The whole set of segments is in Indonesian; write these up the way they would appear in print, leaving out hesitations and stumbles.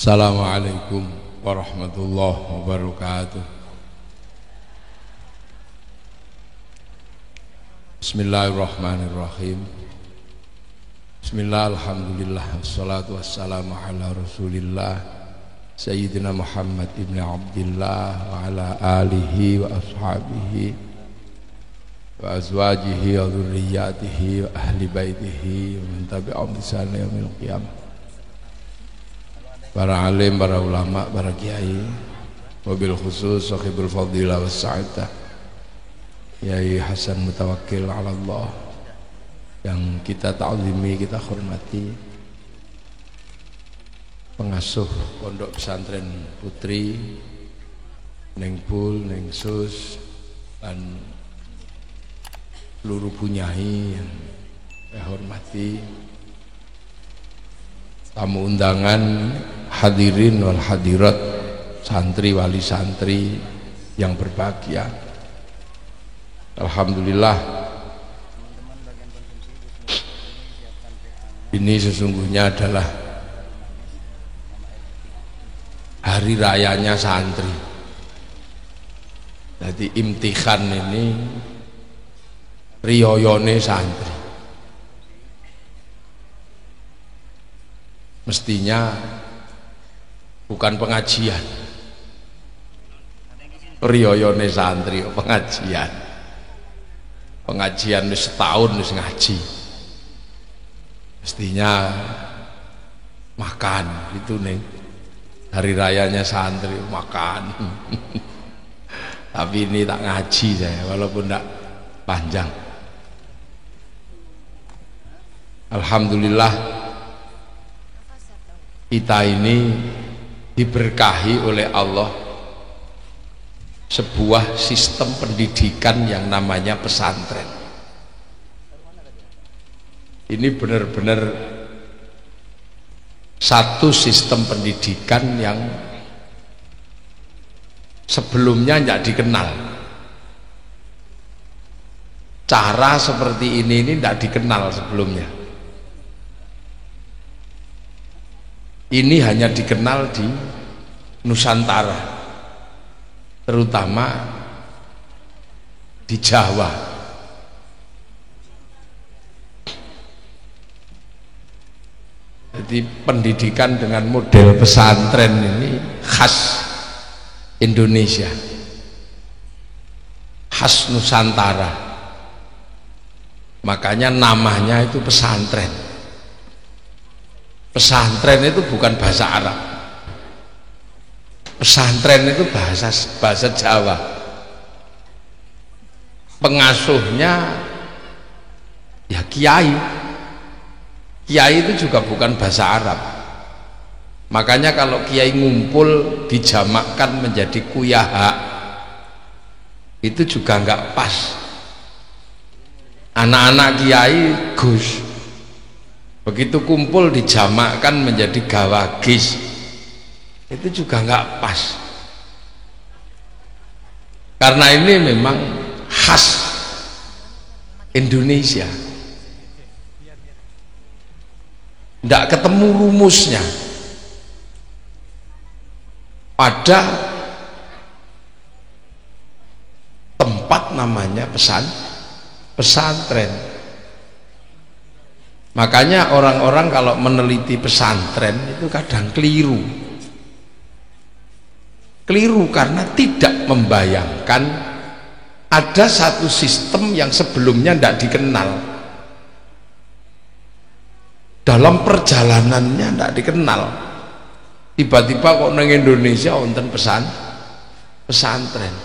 Assalamualaikum warahmatullahi wabarakatuh. Bismillahirrahmanirrahim. Bismillah, alhamdulillah, wassalatu wassalamu ala rasulillah Sayyidina Muhammad ibn Abdillah wa ala alihi wa ashabihi wa azwajihi wa dhurriyyatihi wa ahli baitihi wa man tabi'ahum bi ihsan ila yaumil qiyamah. Para alim, para ulama, para kiai, wabil khusus sahibul fadilah was sa'adah Yai Hasan Mutawakkil ala Allah yang kita ta'zimi, kita hormati, pengasuh pondok pesantren Putri Neng Bul, Neng Sus, dan seluruh bunyai yang saya hormati, tamu undangan, hadirin wal hadirat, santri wali santri yang berbahagia. Alhamdulillah, ini sesungguhnya adalah hari rayanya santri. Jadi imtihan ini riyoyone santri. Mestinya bukan pengajian, riyoyone santri, pengajian setahun wis ngaji, mestinya makan itu nih hari rayanya santri, makan. Tapi ini tak ngaji saya, walaupun tak panjang. Alhamdulillah, kita ini diberkahi oleh Allah sebuah sistem pendidikan yang namanya pesantren. Ini benar-benar satu sistem pendidikan yang sebelumnya tidak dikenal. Cara seperti ini tidak dikenal sebelumnya. Ini hanya dikenal di Nusantara, terutama di Jawa. Jadi pendidikan dengan model pesantren ini khas Indonesia, khas Nusantara. Makanya namanya itu pesantren. Pesantren itu bukan bahasa Arab. Pesantren itu bahasa Jawa. Pengasuhnya ya kiai. Kiai itu juga bukan bahasa Arab. Makanya kalau kiai ngumpul dijamakkan menjadi kuyaha, itu juga enggak pas. Anak-anak kiai Gus, begitu kumpul dijamakkan menjadi gawagis, itu juga nggak pas. Karena ini memang khas Indonesia, nggak ketemu rumusnya. Ada tempat namanya pesantren. Makanya orang-orang kalau meneliti pesantren itu kadang keliru karena tidak membayangkan ada satu sistem yang sebelumnya tidak dikenal. Dalam perjalanannya tidak dikenal, tiba-tiba kok nang Indonesia wonten pesantren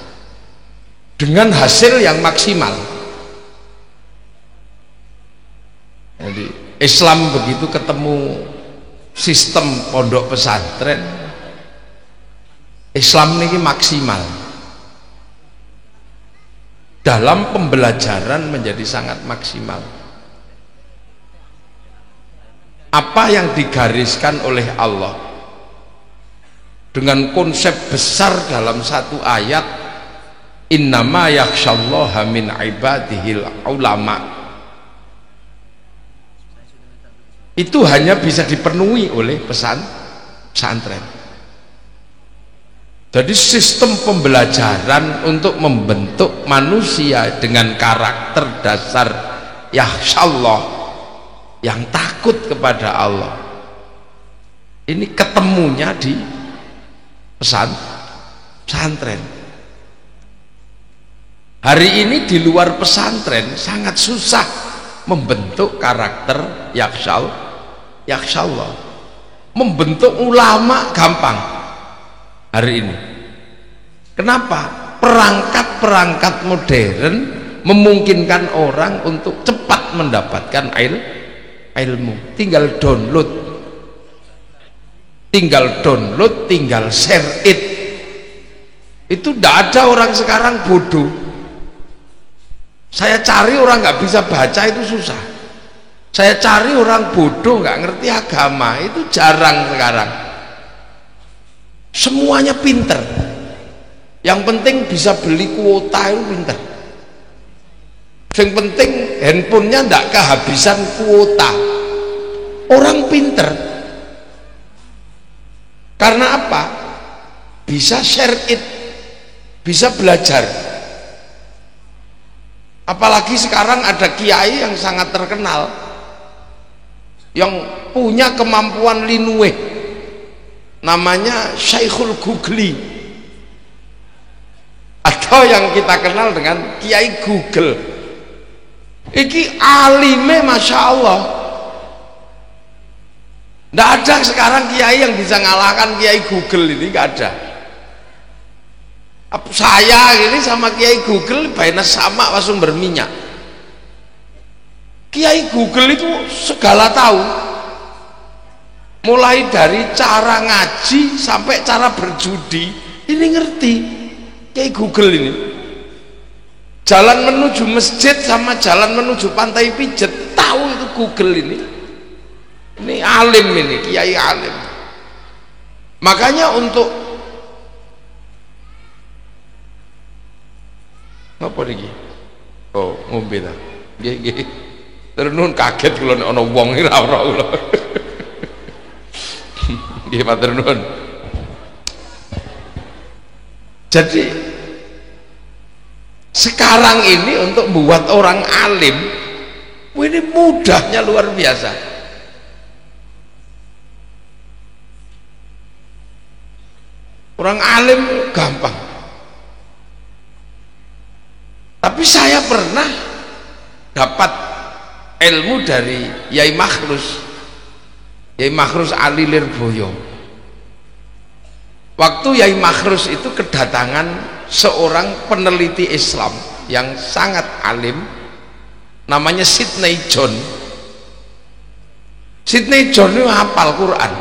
dengan hasil yang maksimal. Jadi Islam begitu ketemu sistem pondok pesantren, Islam ini maksimal dalam pembelajaran, menjadi sangat maksimal. Apa yang digariskan oleh Allah dengan konsep besar dalam satu ayat, innama yakhsyallaha min ibadihil ulama, itu hanya bisa dipenuhi oleh pesantren. Jadi sistem pembelajaran untuk membentuk manusia dengan karakter dasar yakhsyallah, yang takut kepada Allah, ini ketemunya di pesantren. Hari ini di luar pesantren sangat susah membentuk karakter yakhsyallah. Membentuk ulama gampang hari ini. Kenapa? Perangkat-perangkat modern memungkinkan orang untuk cepat mendapatkan ilmu. Tinggal download, tinggal share it. Itu tidak ada orang sekarang bodoh. Saya cari orang nggak bisa baca itu susah. Saya cari orang bodoh nggak ngerti agama itu jarang sekarang. Semuanya pinter. Yang penting bisa beli kuota itu pinter. Yang penting handphonenya nggak kehabisan kuota. Orang pinter. Karena apa? Bisa share it, bisa belajar. Apalagi sekarang ada kiai yang sangat terkenal, yang punya kemampuan linueh, namanya Syekhul Googli, atau yang kita kenal dengan Kiai Google. Iki alime Masya Allah. Tidak ada sekarang kiai yang bisa ngalahkan Kiai Google ini, nggak ada. Saya ini sama Kiai Google baina sama sumber minyak. Kiai Google itu segala tahu, mulai dari cara ngaji sampai cara berjudi ini ngerti Kiai Google ini. Jalan menuju masjid sama jalan menuju pantai pijet tahu itu Google ini. Ini alim, ini kiai alim. Makanya untuk apa lagi? Oh, ngombe ta. Nggih. Terus kaget kula nek ana wong iki ora ora kula. Nggih, matur nuwun. Jadi sekarang ini untuk membuat orang alim ini mudahnya luar biasa. Orang alim gampang. Tapi saya pernah dapat ilmu dari Yai Makhrus Ali Lirboyo. Waktu Yai Makhrus itu kedatangan seorang peneliti Islam yang sangat alim, namanya Sidney John. Sidney John itu hafal Quran,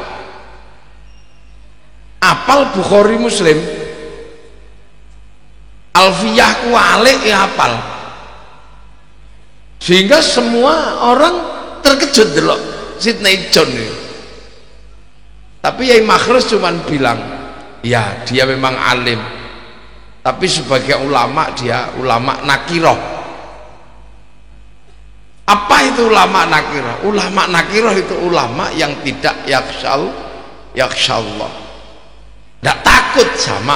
hafal Bukhari Muslim, Alfiyah Kualik ya hafal. Sehingga semua orang terkejut dulu Sidney John itu. Tapi Yai Makhrus cuman bilang, ya dia memang alim, tapi sebagai ulama dia ulama nakiroh. Apa itu ulama nakiroh? Ulama nakiroh itu ulama yang tidak yakhsyallah, tidak takut sama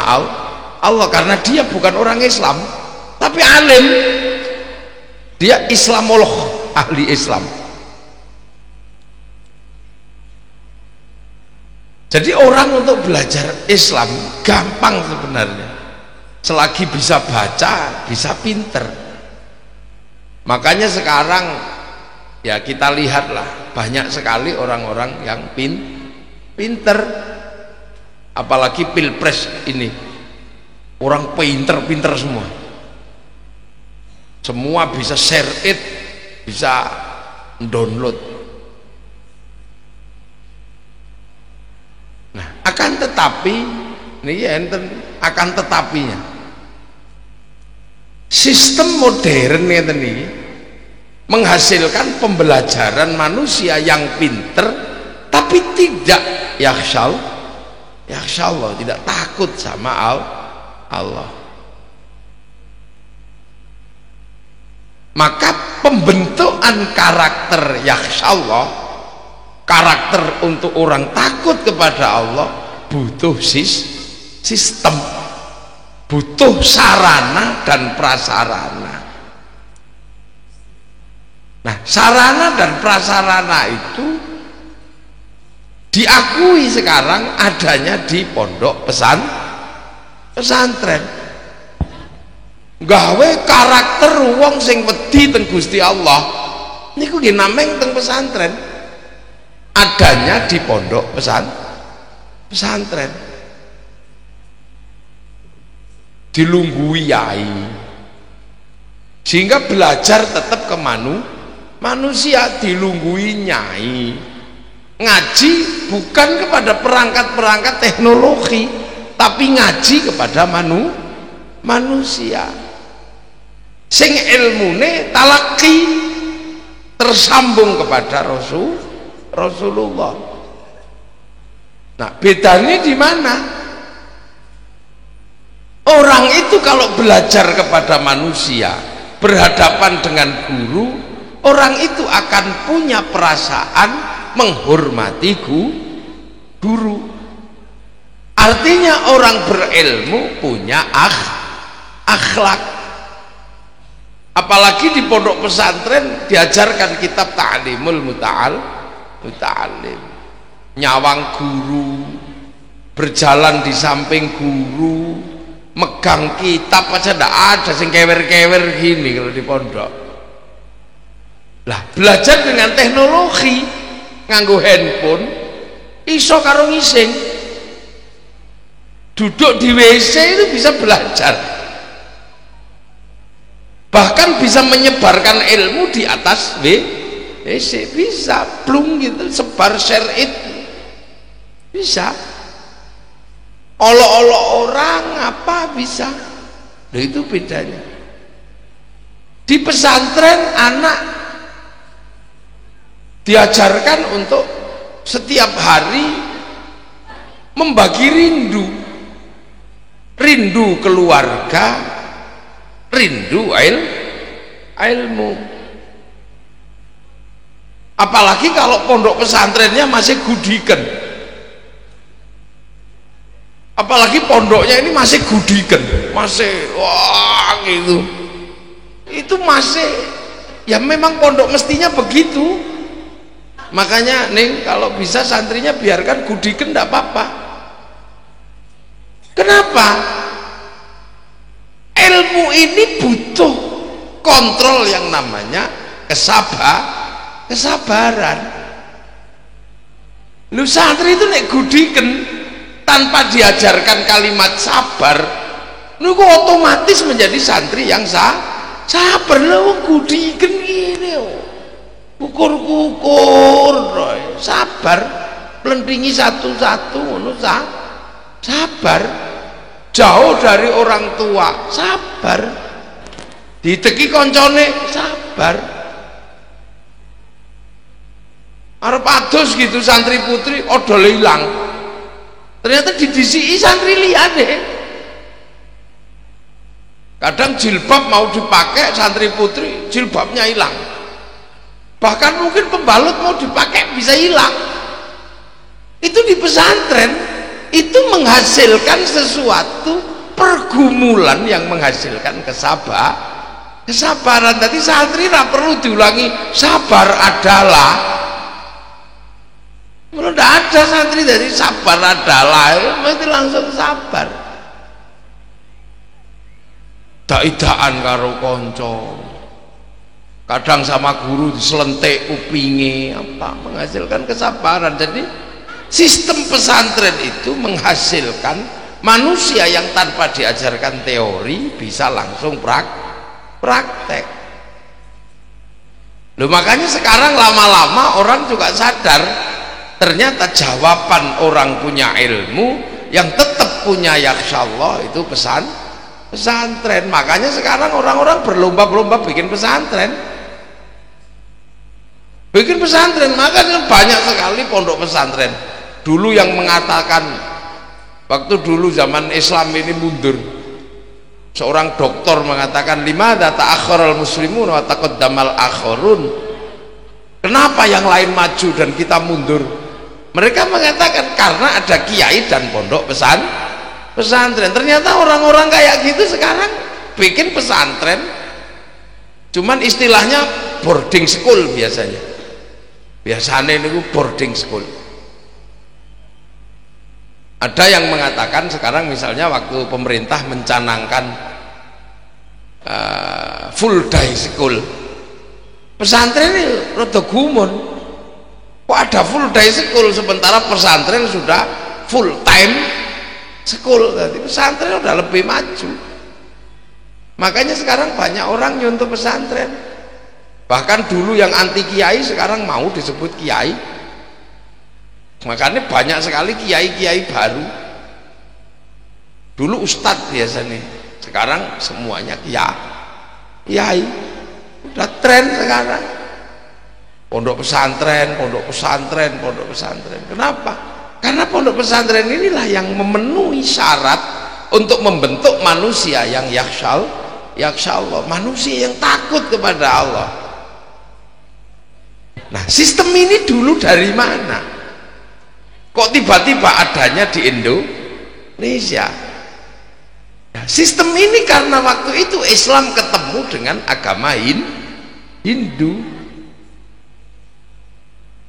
Allah, karena dia bukan orang Islam tapi alim, dia Islamolog, ahli Islam. Jadi orang untuk belajar Islam gampang sebenarnya, selagi bisa baca, bisa pinter. Makanya sekarang ya kita lihatlah banyak sekali orang-orang yang pinter, apalagi pilpres ini orang pinter semua bisa share it, bisa download. Nah, akan tetapi ini enten akan tetapinya sistem modern ini menghasilkan pembelajaran manusia yang pinter tapi tidak yakhsyallah, tidak takut sama Allah. Maka pembentukan karakter yakhsyallah karakter untuk orang takut kepada Allah butuh sistem, butuh sarana dan prasarana. Nah, sarana dan prasarana itu diakui sekarang adanya di pondok pesantren. Gawe karakter wong sing wedi teng Gusti Allah niku nggih nameng teng pesantren, adanya di pondok pesantren. Dilunggui yai sehingga belajar tetap ke manusia, dilunggui nyai. Ngaji bukan kepada perangkat-perangkat teknologi, tapi ngaji kepada manusia. Sing ilmune talaki, tersambung kepada Rasulullah. Nah, bedanya di mana? Orang itu kalau belajar kepada manusia, berhadapan dengan guru, orang itu akan punya perasaan menghormati guru. Artinya orang berilmu punya akhlak. Apalagi di pondok pesantren diajarkan kitab ta'limul muta'allim, nyawang guru, berjalan di samping guru, megang kitab aja ndak ada sing kewer-kewer gini kalau di pondok. Lah belajar dengan teknologi nganggo handphone iso karo ngising, duduk di WC itu bisa belajar, bahkan bisa menyebarkan ilmu di atas WC, bisa plung gitu, sebar share it, bisa olok-olok orang apa bisa. Nah, itu bedanya. Di pesantren anak diajarkan untuk setiap hari membagi rindu keluarga, rindu ilmu. Apalagi kalau pondok pesantrennya masih gudikan, apalagi pondoknya ini masih gudikan, masih wah gitu, itu masih ya memang pondok mestinya begitu. Makanya nih kalau bisa santrinya biarkan gudikan enggak apa-apa. Kenapa? Ilmu ini butuh kontrol yang namanya kesabaran. Lu santri itu nek gudikan tanpa diajarkan kalimat sabar, lu otomatis menjadi santri yang sabar. Lu gudikan gini, kukur sabar, pelentingi satu-satu, sabar. Jauh dari orang tua, sabar. Diteki koncone, sabar. Arep adus gitu santri putri odol hilang, ternyata didisiki santri liyane. Kadang jilbab mau dipakai santri putri, jilbabnya hilang. Bahkan mungkin pembalut mau dipakai bisa hilang. Itu di pesantren itu menghasilkan sesuatu pergumulan yang menghasilkan kesabaran. Tadi santri tidak perlu diulangi sabar adalah, kalau tidak ada santri dari sabar adalah mesti langsung sabar. Dak-idakan karo konco, kadang sama guru diselentik kupinge, apa menghasilkan kesabaran. Jadi sistem pesantren itu menghasilkan manusia yang tanpa diajarkan teori bisa langsung praktek. Loh, makanya sekarang lama-lama orang juga sadar ternyata jawaban orang punya ilmu yang tetap punya yakhsyallah itu pesantren. Makanya sekarang orang-orang berlomba-lomba bikin pesantren. Makanya banyak sekali pondok pesantren. Dulu yang mengatakan, waktu dulu zaman Islam ini mundur, seorang doktor mengatakan, limadza ta'akhkharal muslimun wa taqaddamal akharun. Kenapa yang lain maju dan kita mundur? Mereka mengatakan karena ada kiai dan pondok pesantren. Ternyata orang-orang kayak gitu sekarang bikin pesantren, cuman istilahnya boarding school biasanya ini boarding school. Ada yang mengatakan sekarang misalnya waktu pemerintah mencanangkan full day school, pesantren ini rada gumun. Kok ada full day school sementara pesantren sudah full time school? Tadi pesantren udah lebih maju. Makanya sekarang banyak orang nyontoh pesantren. Bahkan dulu yang anti kiai sekarang mau disebut kiai. Makanya banyak sekali kiai-kiai baru. Dulu ustadz biasanya, sekarang semuanya kiai. Udah tren sekarang. Pondok pesantren. Kenapa? Karena pondok pesantren inilah yang memenuhi syarat untuk membentuk manusia yang yakhsha Allah, manusia yang takut kepada Allah. Nah, sistem ini dulu dari mana? Kok tiba-tiba adanya di Indonesia? Nah, sistem ini karena waktu itu Islam ketemu dengan agama Hindu.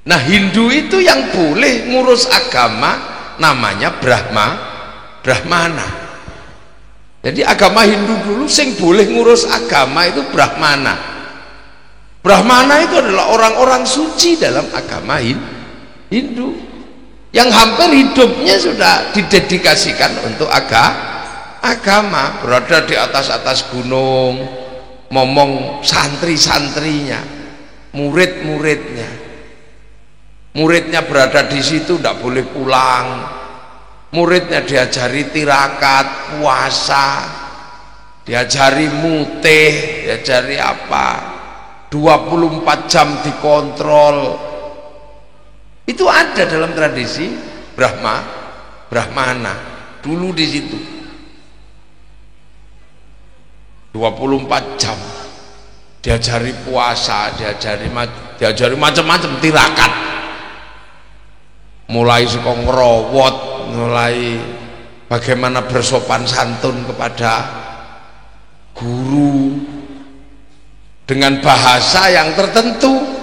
Nah, Hindu itu yang boleh ngurus agama namanya Brahmana. Jadi agama Hindu dulu sing boleh ngurus agama itu Brahmana. Brahmana itu adalah orang-orang suci dalam agama Hindu yang hampir hidupnya sudah didedikasikan untuk agama, berada di atas gunung, ngomong santri-santrinya, muridnya berada di situ tidak boleh pulang. Muridnya diajari tirakat, puasa, diajari mutih, diajari apa, 24 jam dikontrol. Itu ada dalam tradisi Brahmana dulu di situ. 24 jam diajari puasa, diajari macam-macam tirakat, mulai suka ngerawat, mulai bagaimana bersopan santun kepada guru dengan bahasa yang tertentu.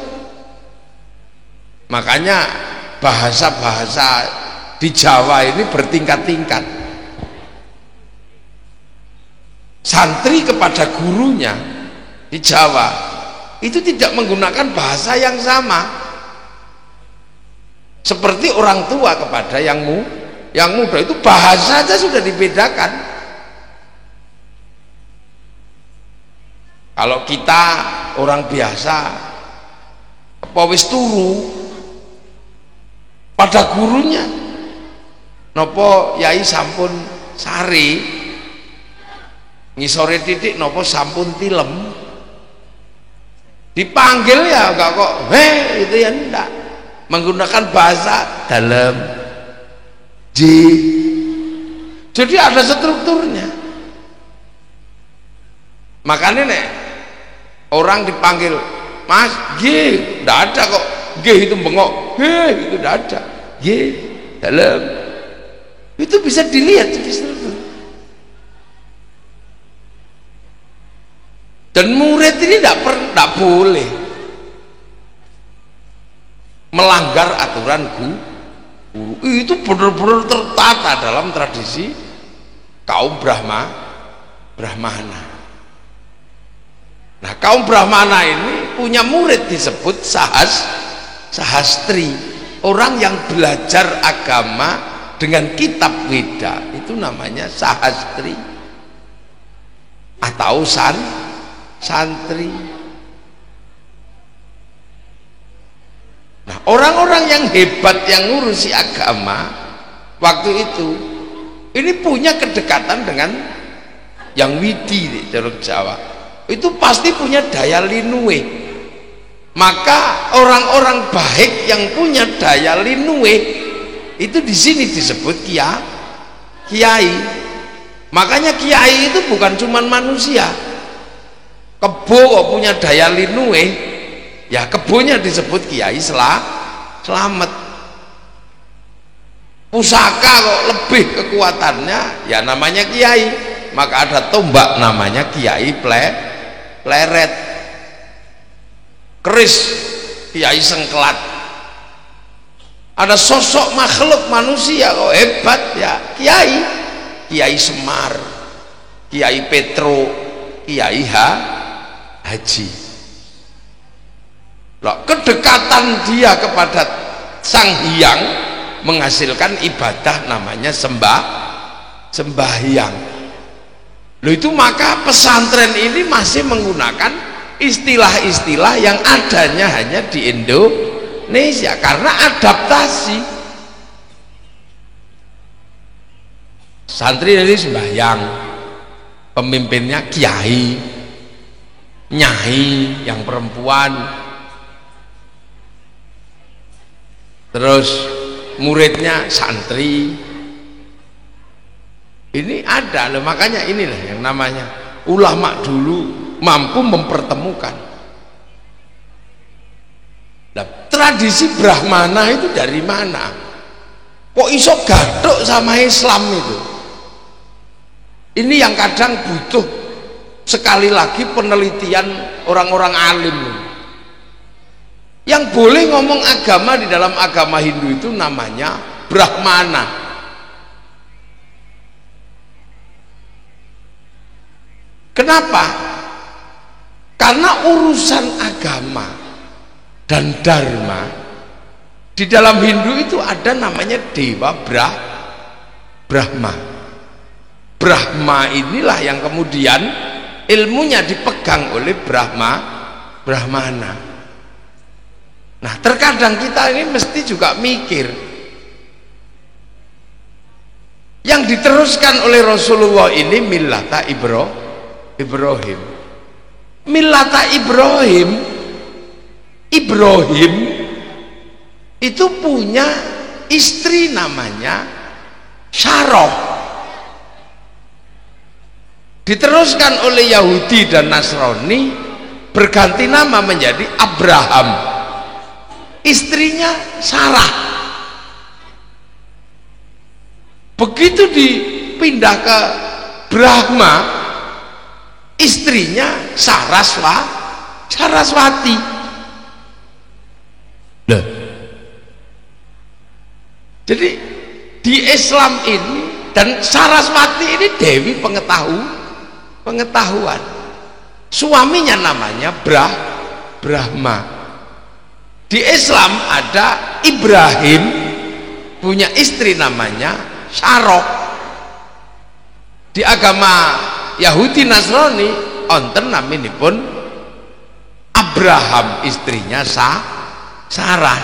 Makanya bahasa-bahasa di Jawa ini bertingkat-tingkat. Santri kepada gurunya di Jawa itu tidak menggunakan bahasa yang sama seperti orang tua kepada yang muda. Itu bahasa saja sudah dibedakan. Kalau kita orang biasa apa wis turu pada gurunya nopo yai sampun sari ngisore titik nopo sampun tilem, dipanggil ya enggak kok itu ya enggak, menggunakan bahasa dalam jadi ada strukturnya. Makanya nek orang dipanggil Mas G, enggak ada kok G itu bengok, itu enggak ada G dalam, itu bisa dilihat di struktur. Dan murid ini tidak boleh melanggar aturan guru. Itu benar-benar tertata dalam tradisi kaum Brahmana. Nah, kaum Brahmana ini punya murid disebut sahastri. Orang yang belajar agama dengan kitab Weda itu namanya sahastri atau santri. Nah, orang-orang yang hebat yang ngurusi agama waktu itu ini punya kedekatan dengan yang widi di Jawa. Itu pasti punya daya linue. Maka orang-orang baik yang punya daya linue itu di sini disebut kiai. Makanya kiai itu bukan cuma manusia. Kebo kok punya daya linue, Ya kebunnya disebut Kiai Slamet. Pusaka kok lebih kekuatannya, ya namanya kiai. Maka ada tombak namanya Kiai Pleret. Keris Kiai Sengkelat. Ada sosok makhluk manusia kok hebat, ya Kiai Semar, Kiai Petro, Kiai Haji. Loh, kedekatan dia kepada Sang Hyang menghasilkan ibadah namanya sembahyang. Loh, itu maka pesantren ini masih menggunakan istilah-istilah yang adanya hanya di Indonesia karena adaptasi. Santri ini sembahyang, pemimpinnya kiai, nyai yang perempuan, terus muridnya santri. Ini ada loh, makanya inilah yang namanya ulama dulu mampu mempertemukan. Nah, tradisi Brahmana itu dari mana? Kok iso gaduk sama Islam itu? Ini yang kadang butuh sekali lagi penelitian orang-orang alim. Yang boleh ngomong agama di dalam agama Hindu itu namanya Brahmana. Kenapa? Karena urusan agama dan dharma di dalam Hindu itu ada namanya Dewa Brahma. Brahma inilah yang kemudian ilmunya dipegang oleh Brahmana. Nah, terkadang kita ini mesti juga mikir yang diteruskan oleh Rasulullah ini millata Ibrahim. Millata Ibrahim itu punya istri namanya Saroh. Diteruskan oleh Yahudi dan Nasrani, berganti nama menjadi Abraham. Istrinya Sarah. Begitu dipindah ke Brahma, istrinya Saraswati. Loh. Jadi di Islam ini, dan Saraswati ini Dewi pengetahuan. Suaminya namanya Brahma. Di Islam ada Ibrahim punya istri namanya Saroh. Di agama Yahudi Nasrani onten naminipun Abraham, istrinya Sarah.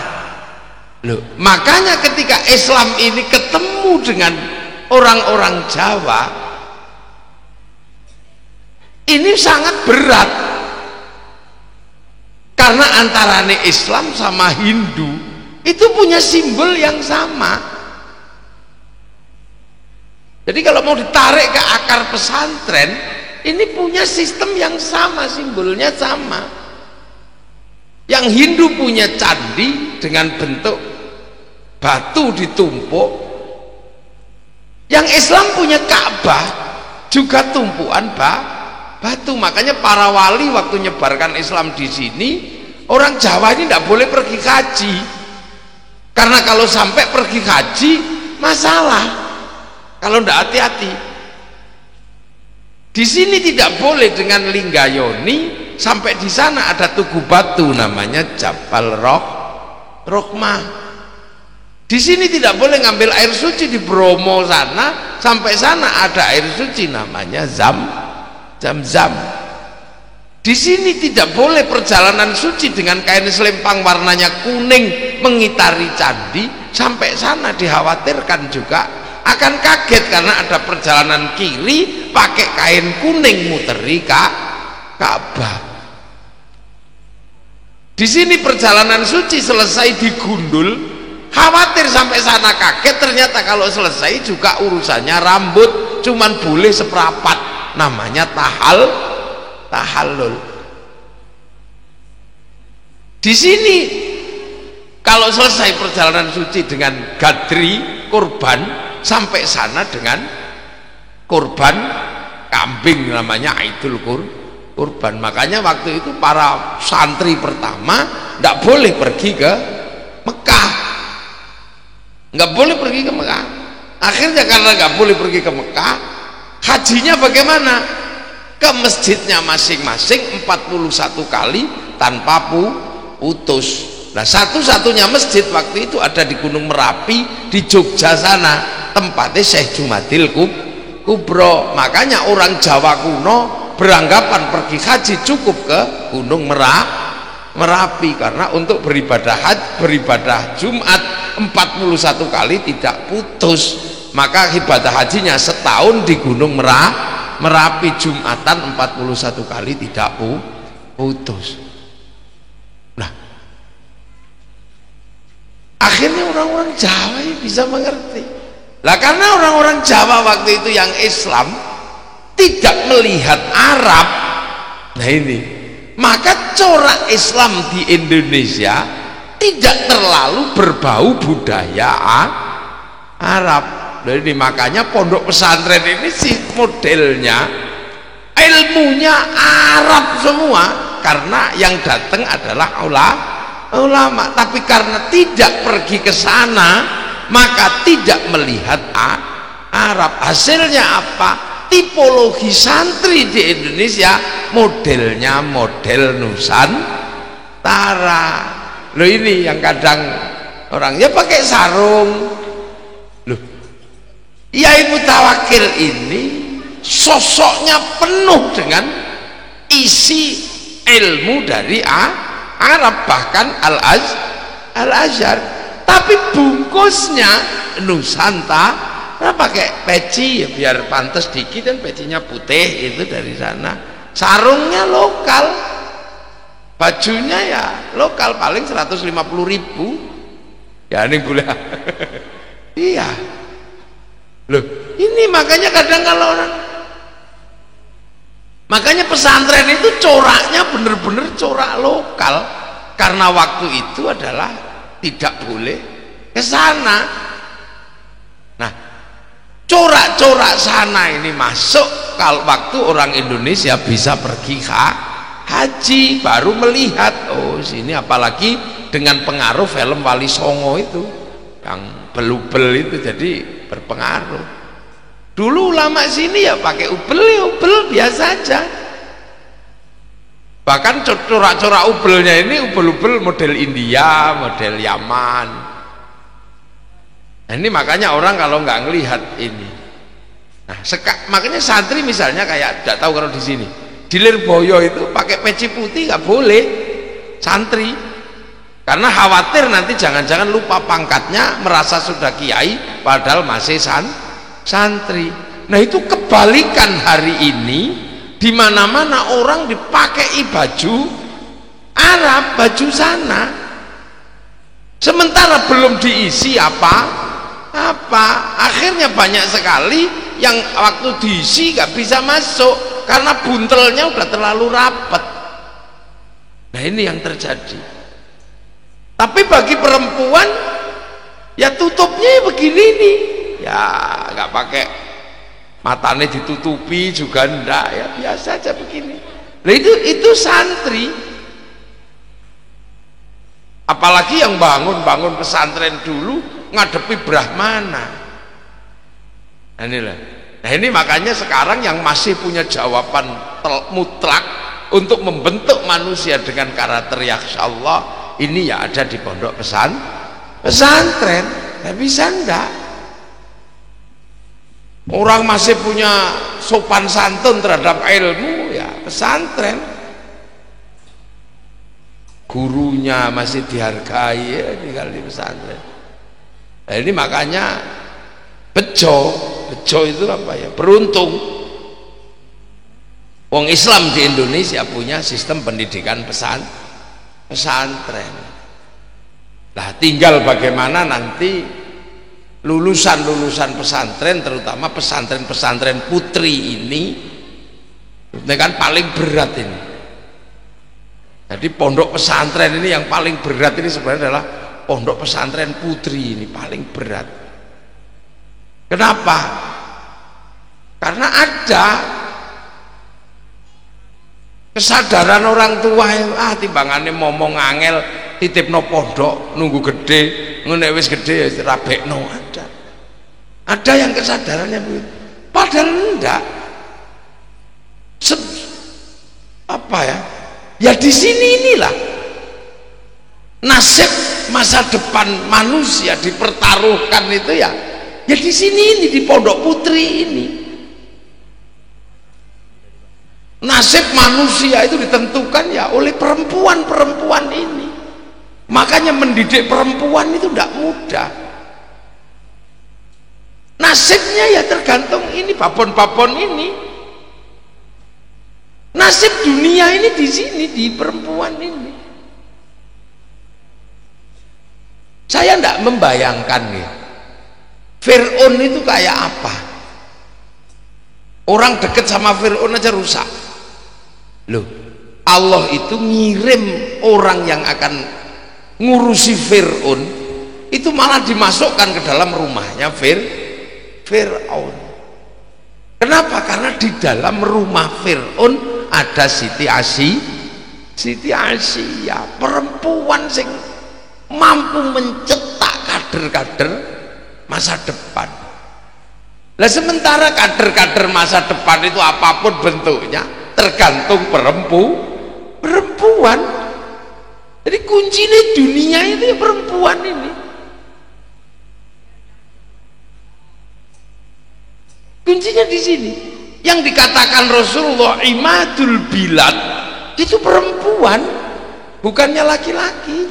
Loh, makanya ketika Islam ini ketemu dengan orang-orang Jawa, ini sangat berat karena antarane Islam sama Hindu itu punya simbol yang sama. Jadi kalau mau ditarik ke akar pesantren, ini punya sistem yang sama, simbolnya sama. Yang Hindu punya candi dengan bentuk batu ditumpuk, yang Islam punya Ka'bah juga tumpuan batu. Makanya para wali waktu nyebarkan Islam di sini, orang Jawa ini tidak boleh pergi haji, karena kalau sampai pergi haji masalah kalau tidak hati-hati. Di sini tidak boleh dengan Linggayoni, sampai di sana ada tugu batu namanya Jabal Rohmah. Di sini tidak boleh ngambil air suci di Bromo sana, sampai sana ada air suci namanya Zam-Zam. Di sini tidak boleh perjalanan suci dengan kain selempang warnanya kuning mengitari candi, sampai sana dikhawatirkan juga akan kaget karena ada perjalanan kiri pakai kain kuning muteri Ka'bah. Di sini perjalanan suci selesai digundul, khawatir sampai sana kaget, ternyata kalau selesai juga urusannya rambut cuman boleh seprapat, namanya tahallul. Di sini kalau selesai perjalanan suci dengan gadri kurban, sampai sana dengan kurban kambing, namanya Idul Kurban. Makanya waktu itu para santri pertama tidak boleh pergi ke Mekah, nggak boleh pergi ke Mekah. Akhirnya karena nggak boleh pergi ke Mekah, hajinya bagaimana? Ke masjidnya masing-masing 41 kali tanpa putus. Nah, satu-satunya masjid waktu itu ada di Gunung Merapi di Jogja sana, tempatnya Syekh Jumadil Kubro. Makanya orang Jawa kuno beranggapan pergi haji cukup ke Gunung Merapi, karena untuk beribadah Jumat 41 kali tidak putus. Maka ibadah hajinya setahun di Gunung Merapi, Jumatan 41 kali tidak putus. Nah, akhirnya orang-orang Jawa bisa mengerti. Lah karena orang-orang Jawa waktu itu yang Islam tidak melihat Arab, nah ini, maka corak Islam di Indonesia tidak terlalu berbau budaya Arab. Jadi makanya pondok pesantren ini sih modelnya ilmunya Arab semua, karena yang datang adalah ulama. Tapi karena tidak pergi ke sana, maka tidak melihat Arab. Hasilnya apa? Tipologi santri di Indonesia modelnya model Nusantara. Loh, ini yang kadang orang ya pakai sarung. Loh, Yai Mutawakil ini sosoknya penuh dengan isi ilmu dari Arab, bahkan Al-Azhar, tapi bungkusnya Nusantara. Pakai peci ya biar pantas dikit, dan pecinya putih itu dari sana. Sarungnya lokal, bajunya ya lokal, paling 150.000 ya, ini boleh. Iya loh, ini makanya kadang kalau orang, makanya pesantren itu coraknya bener-bener corak lokal, karena waktu itu adalah tidak boleh ke sana. Nah, corak-corak sana ini masuk kalau waktu orang Indonesia bisa pergi haji, baru melihat oh sini, apalagi dengan pengaruh film Wali Songo itu yang belubel itu, jadi berpengaruh. Dulu ulama sini ya pakai ubel biasa aja, bahkan corak-corak ubelnya ini ubel-ubel model India, model Yaman. Nah, ini makanya orang kalau nggak ngelihat ini, nah makanya santri misalnya kayak tidak tahu kalau di sini di Lirboyo itu pakai peci putih nggak boleh santri, karena khawatir nanti jangan-jangan lupa pangkatnya, merasa sudah kiai padahal masih santri. Nah, itu kebalikan hari ini, di mana-mana orang dipakai baju Arab, baju sana, sementara belum diisi apa akhirnya banyak sekali yang waktu diisi nggak bisa masuk karena buntelnya udah terlalu rapat. Nah, ini yang terjadi. Tapi bagi perempuan ya tutupnya begini nih, ya nggak pakai matanya ditutupi juga enggak, ya biasa aja begini. Nah, itu santri. Apalagi yang bangun pesantren dulu ngadepi Brahmana. Nah, inilah. Nah, ini makanya sekarang yang masih punya jawaban mutlak untuk membentuk manusia dengan karakter Yakhsha Allah ini ya ada di pondok pesantren. Nggak bisa enggak. Orang masih punya sopan santun terhadap ilmu ya pesantren. Gurunya masih dihargai ya, tinggal di pesantren. Nah, ini makanya bejo itu apa ya, beruntung wong Islam di Indonesia punya sistem pendidikan pesantren. Nah, tinggal bagaimana nanti lulusan pesantren, terutama pesantren putri ini kan paling berat ini. Jadi pondok pesantren ini yang paling berat ini sebenarnya adalah pondok pesantren putri ini paling berat. Kenapa? Karena ada kesadaran orang tua yang timbangannya momong angel titipno pondok nunggu gede ngene wis gede ya rabekno ada yang kesadarannya begitu. Padahal enggak. Apa ya di sini inilah nasib masa depan manusia dipertaruhkan itu ya di sini ini di pondok putri ini. Nasib manusia itu ditentukan ya oleh perempuan-perempuan ini. Makanya mendidik perempuan itu tidak mudah. Nasibnya ya tergantung ini babon-babon ini. Nasib dunia ini di sini di perempuan ini. Saya tidak membayangkan ya. Fir'aun itu kayak apa? Orang deket sama Fir'aun aja rusak. Loh, Allah itu ngirim orang yang akan ngurusi Fir'aun itu malah dimasukkan ke dalam rumahnya Fir'aun. Kenapa? Karena di dalam rumah Fir'aun ada Siti Asia, perempuan sing mampu mencetak kader-kader masa depan. Lah sementara kader-kader masa depan itu apapun bentuknya tergantung perempuan. Jadi kuncinya dunia itu ya perempuan ini. Kuncinya di sini. Yang dikatakan Rasulullah imadul bilad itu perempuan, bukannya laki-laki.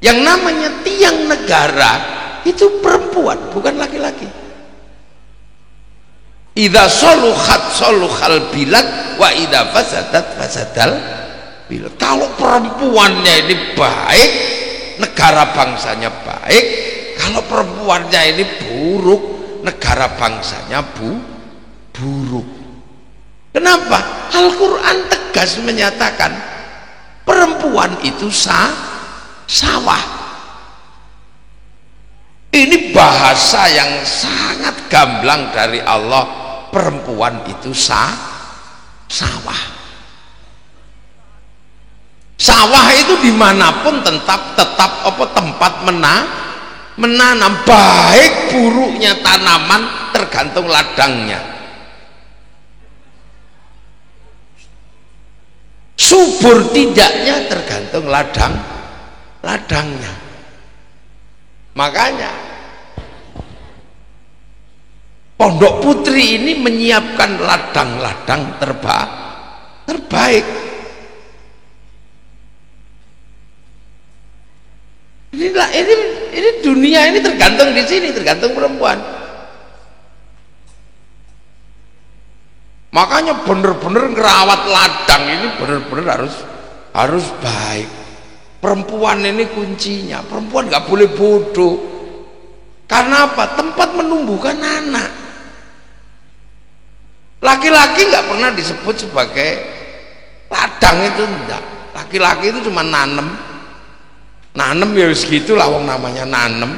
Yang namanya tiang negara itu perempuan, bukan laki-laki. Idza saluhat saluhal bilad wa idza fasadat fasadal bilad. Kalau perempuannya ini baik, negara bangsanya baik. Kalau perempuannya ini buruk, negara bangsanya buruk. Kenapa? Al-Quran tegas menyatakan perempuan itu sawah. Ini bahasa yang sangat gamblang dari Allah. Perempuan itu sawah. Sawah itu dimanapun tetap tempat menanam. Baik buruknya tanaman tergantung ladangnya. Subur tidaknya tergantung ladangnya. Makanya Pondok Putri ini menyiapkan ladang-ladang terbaik. Ini dunia ini tergantung di sini, tergantung perempuan. Makanya bener-bener ngerawat ladang ini bener-bener harus baik. Perempuan ini kuncinya. Perempuan nggak boleh bodoh. Karena apa? Tempat menumbuhkan anak. Laki-laki nggak pernah disebut sebagai ladang, itu enggak. Laki-laki itu cuma nanem ya segitu lah, wong namanya nanem.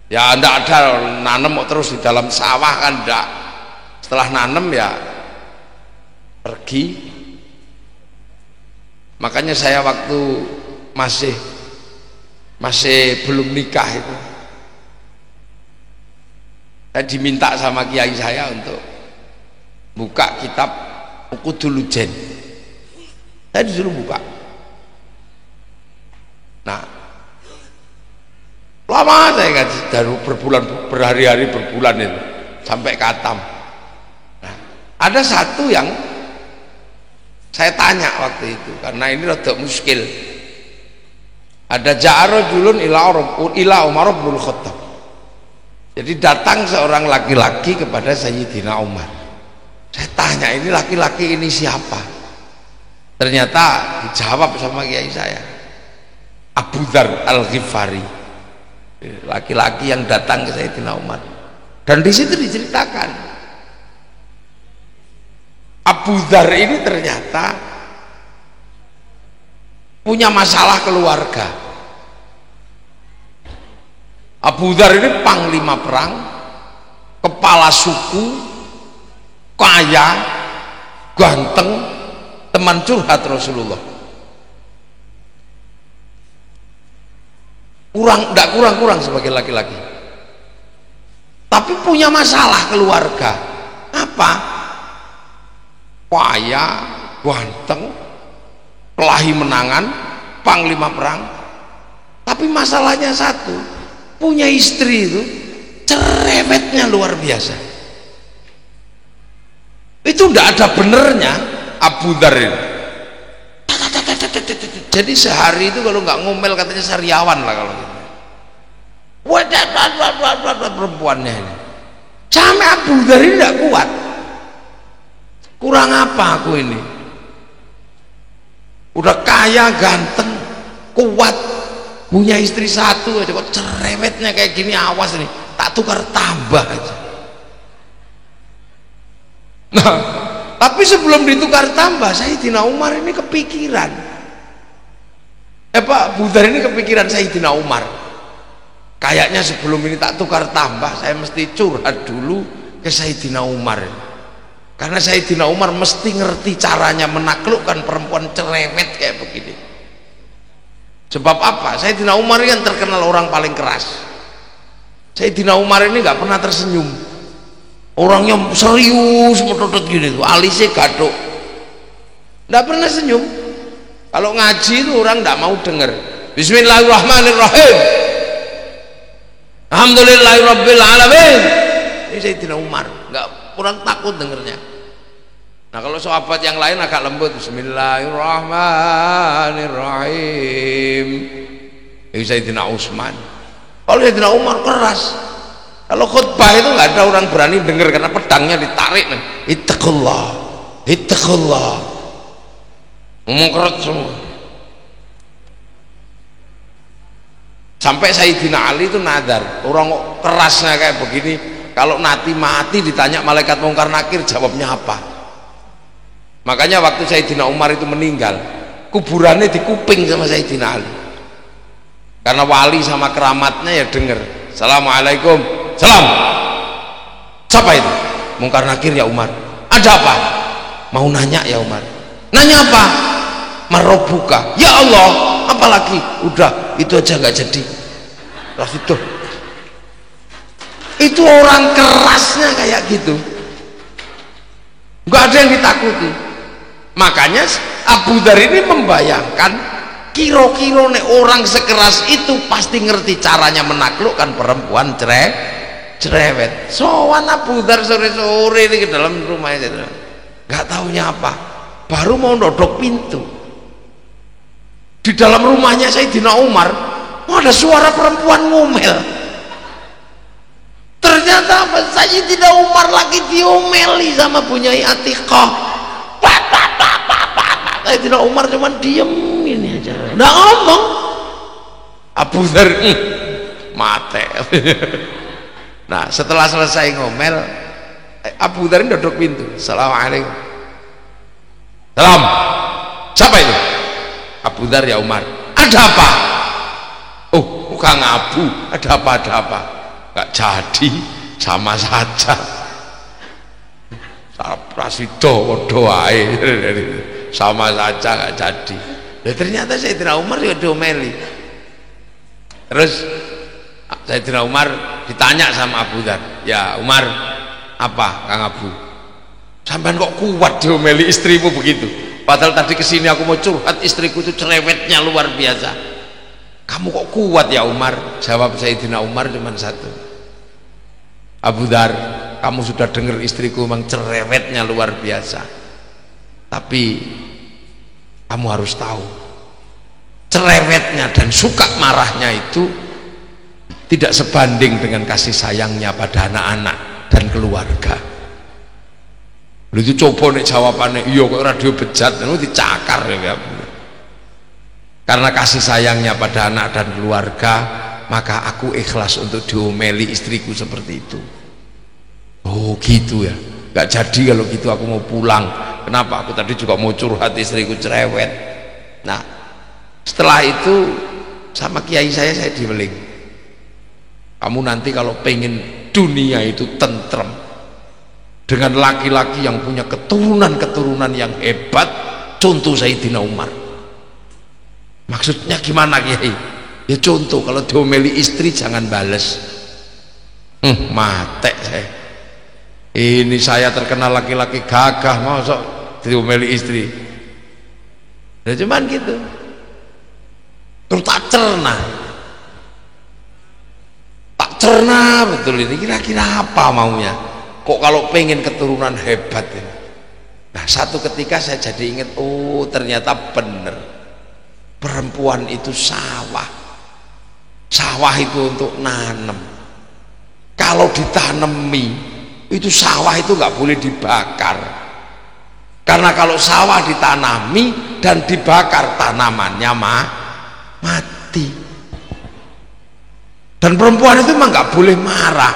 Ya enggak ada nanem terus di dalam sawah kan enggak. Setelah nanem ya pergi. Makanya saya waktu masih belum nikah itu, saya diminta sama kiai saya untuk buka kitab Ukudulujen. Saya disuruh buka. Nah, lama saya ngaji dari berhari-hari berbulan itu sampai katam. Nah, ada satu yang saya tanya waktu itu karena ini rada muskil. Ada ja'arajulun ila Umar bin Khattab. Jadi datang seorang laki-laki kepada Sayyidina Umar. Saya tanya, ini laki-laki ini siapa? Ternyata dijawab sama kiai saya, Abu Dzar Al-Ghifari, laki-laki yang datang ke Sayyidina Umar. Dan di situ diceritakan Abu Dzar ini ternyata punya masalah keluarga. Abu Dzar ini panglima perang, kepala suku, kaya, ganteng, teman curhat Rasulullah. Tidak kurang sebagai laki-laki, tapi punya masalah keluarga. Apa? Kaya, ganteng, kelahi menangan, panglima perang, tapi masalahnya satu, punya istri itu cerewetnya luar biasa. Itu tidak ada benernya Abu Dzar ini. Jadi sehari itu kalau nggak ngomel katanya sariawan lah kalau gitu. Perempuannya ini sampai Abu Dzar ini tidak kuat. Kurang apa aku ini? Udah kaya, ganteng, kuat, punya istri satu aja, kok cerewetnya kayak gini, awas nih, tak tukar tambah aja. Nah, tapi sebelum ditukar tambah, Sayyidina Umar ini kepikiran. Pak Abu Dzar ini kepikiran Sayyidina Umar. Kayaknya sebelum ini tak tukar tambah, saya mesti curhat dulu ke Sayyidina Umar. Karena Sayyidina Umar mesti ngerti caranya menaklukkan perempuan cerewet kayak begini. Sebab apa? Sayyidina Umar ini kan terkenal orang paling keras. Sayyidina Umar ini nggak pernah tersenyum. Orangnya serius, metot gini tuh, alisnya gadok, nggak pernah senyum. Kalau ngaji itu orang nggak mau dengar. Bismillahirrahmanirrahim, alhamdulillahirabbil alamin. Ini Sayyidina Umar, nggak, orang takut dengernya. Nah kalau sahabat yang lain agak lembut, Bismillahirrahmanirrahim. Ini Sayyidina Utsman. Kalau Sayyidina Umar keras. Kalau khutbah itu nggak ada orang berani dengar karena pedangnya ditarik. Ittaqullah, ittaqullah. Ngomong keras semua. Sampai Sayyidina Ali itu nadar, orang kerasnya kayak begini, kalau nanti mati ditanya malaikat mungkar nakir jawabnya apa? Makanya waktu Sayyidina Umar itu meninggal, kuburannya dikuping sama Sayyidina Ali. Karena wali sama keramatnya ya dengar. Assalamualaikum, salam. Siapa itu? Mungkar nakir ya Umar. Ada apa? Mau nanya ya Umar. Nanya apa? Marobuka. Ya Allah, apalagi? Udah, itu aja nggak jadi. Terus itu orang kerasnya kayak gitu, nggak ada yang ditakuti. Makanya Abu Dzar ini membayangkan kira-kira nih orang sekeras itu pasti ngerti caranya menaklukkan perempuan cerewet. Sowan Abu Dzar sore-sore ini ke dalam rumahnya, nggak taunya apa, baru mau nodok pintu. Di dalam rumahnya Sayyidina Umar ada suara perempuan ngomel. Ternyata Sayyidina Umar lagi diomeli sama Bunyai Atiqah. Sayyidina Umar cuman diem ini aja, nggak ngomong. Abu Dzar mate. Nah setelah selesai ngomel, Abu Dzar duduk pintu. Assalamualaikum. Salam. Siapa itu? Abu Dzar ya Umar. Ada apa? Oh bukan Abu, ada apa, ada apa? Gak jadi, sama saja. Prasido doae, sama saja gak jadi. Dan ternyata Sayyidina Umar ya diomeli. Terus Sayyidina Umar ditanya sama Abu Dzar, ya Umar, apa Kang Abu? Sampean kok kuat diomeli istrimu begitu? Padahal tadi kesini aku mau curhat, istriku itu cerewetnya luar biasa. Kamu kok kuat ya Umar? Jawab Sayyidina Umar cuma satu. Abu Dzar, kamu sudah dengar istriku memang cerewetnya luar biasa. Tapi kamu harus tahu, cerewetnya dan suka marahnya itu tidak sebanding dengan kasih sayangnya pada anak-anak dan keluarga. Itu coba nih jawabannya, iya kok radio bejat, itu dicakar ya. Karena kasih sayangnya pada anak dan keluarga, maka aku ikhlas untuk diomeli istriku seperti itu. Oh gitu ya, gak jadi kalau gitu aku mau pulang. Kenapa? Aku tadi juga mau curhat istriku cerewet. Nah Setelah itu sama kiai saya diemeling, kamu nanti kalau pengen dunia itu tentrem dengan laki-laki yang punya keturunan-keturunan yang hebat, contoh Sayyidina Umar. Maksudnya gimana Kiai? Ya contoh, kalau diomeli istri jangan bales. Mate saya. Ini saya terkenal laki-laki gagah, masuk diomeli istri. Ya cuman gitu. Terus tak cerna betul ini, kira-kira apa maunya. Kok kalau pengen keturunan hebat ini. Nah satu ketika saya jadi ingat, oh ternyata bener, perempuan itu sawah itu untuk nanam. Kalau ditanemi itu sawah itu nggak boleh dibakar, karena kalau sawah ditanami dan dibakar tanamannya mati. Dan perempuan itu memang nggak boleh marah,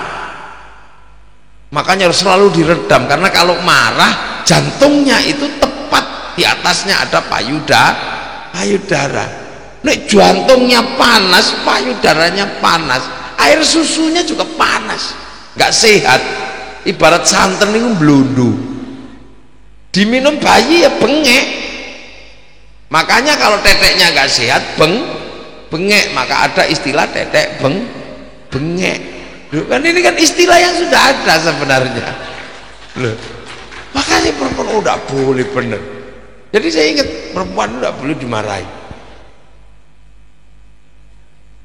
makanya harus selalu diredam, karena kalau marah jantungnya itu tepat di atasnya ada payudara. Nek jantungnya panas, payudaranya panas, air susunya juga panas, nggak sehat. Ibarat santan itu blundu, diminum bayi ya bengek. Makanya kalau teteknya nggak sehat bengek, maka ada istilah tetek bengek. Loh, kan ini kan istilah yang sudah ada sebenarnya. Loh, makanya perempuan udah boleh bener. Jadi saya ingat perempuan udah boleh dimarahi.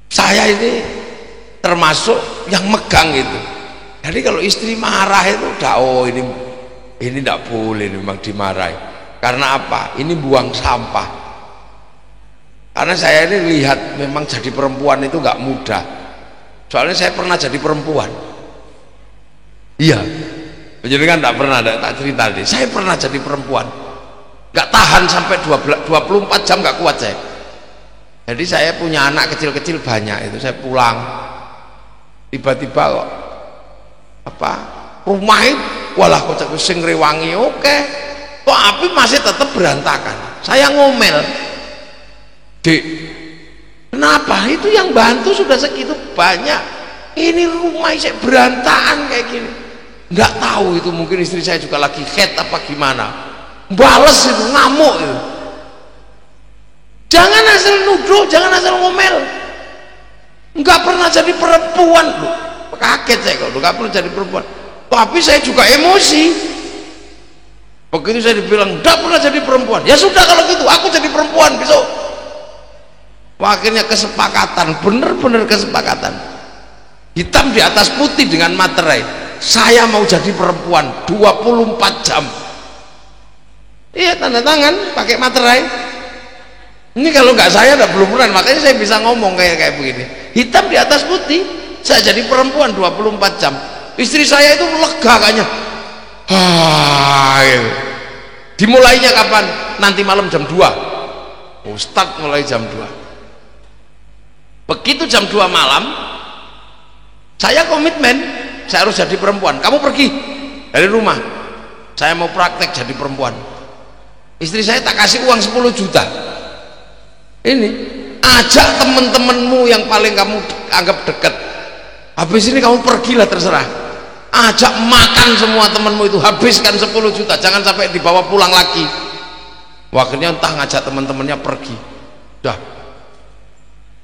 Saya ini termasuk yang megang itu. Jadi kalau istri marah itu udah, oh ini tidak boleh memang dimarahi. Karena apa? Ini buang sampah. Karena saya ini lihat memang jadi perempuan itu nggak mudah. Soalnya saya pernah jadi perempuan. Iya. Jadi kan tak pernah, tak cerita deh. Saya pernah jadi perempuan. Nggak tahan sampai 24 jam nggak kuat saya. Jadi saya punya anak kecil-kecil banyak itu. Saya pulang, tiba-tiba kok apa rumah itu, walah kok sing rewangi oke, tapi masih tetap berantakan. Saya ngomel, Dek, kenapa? Itu yang bantu sudah segitu banyak, ini rumah saya berantakan kayak gini. Nggak tahu itu, mungkin istri saya juga lagi head apa gimana, bales itu, ngamuk itu. Jangan asal nuduh, jangan asal ngomel. Nggak pernah jadi perempuan loh. Kaget saya kok, nggak pernah jadi perempuan. Tapi saya juga emosi. Begitu saya dibilang nggak pernah jadi perempuan, ya sudah kalau gitu aku jadi perempuan besok. Akhirnya kesepakatan, bener-bener kesepakatan, hitam di atas putih dengan materai. Saya mau jadi perempuan 24 jam. Iya, tanda tangan pakai materai. Ini kalau nggak saya udah belum bulan, makanya saya bisa ngomong kayak begini. Hitam di atas putih, saya jadi perempuan 24 jam. Istri saya itu lega kayaknya. Dimulainya kapan? Nanti malam jam 2. Start mulai jam 2. Begitu jam 2 malam, saya komitmen, saya harus jadi perempuan. Kamu pergi dari rumah, saya mau praktek jadi perempuan. Istri saya tak kasih uang 10 juta. Ini ajak temen-temenmu yang paling kamu anggap dekat, habis ini kamu pergilah, terserah. Ajak makan semua temenmu itu, habiskan 10 juta, jangan sampai dibawa pulang lagi. Akhirnya entah ngajak teman-temannya pergi, dah.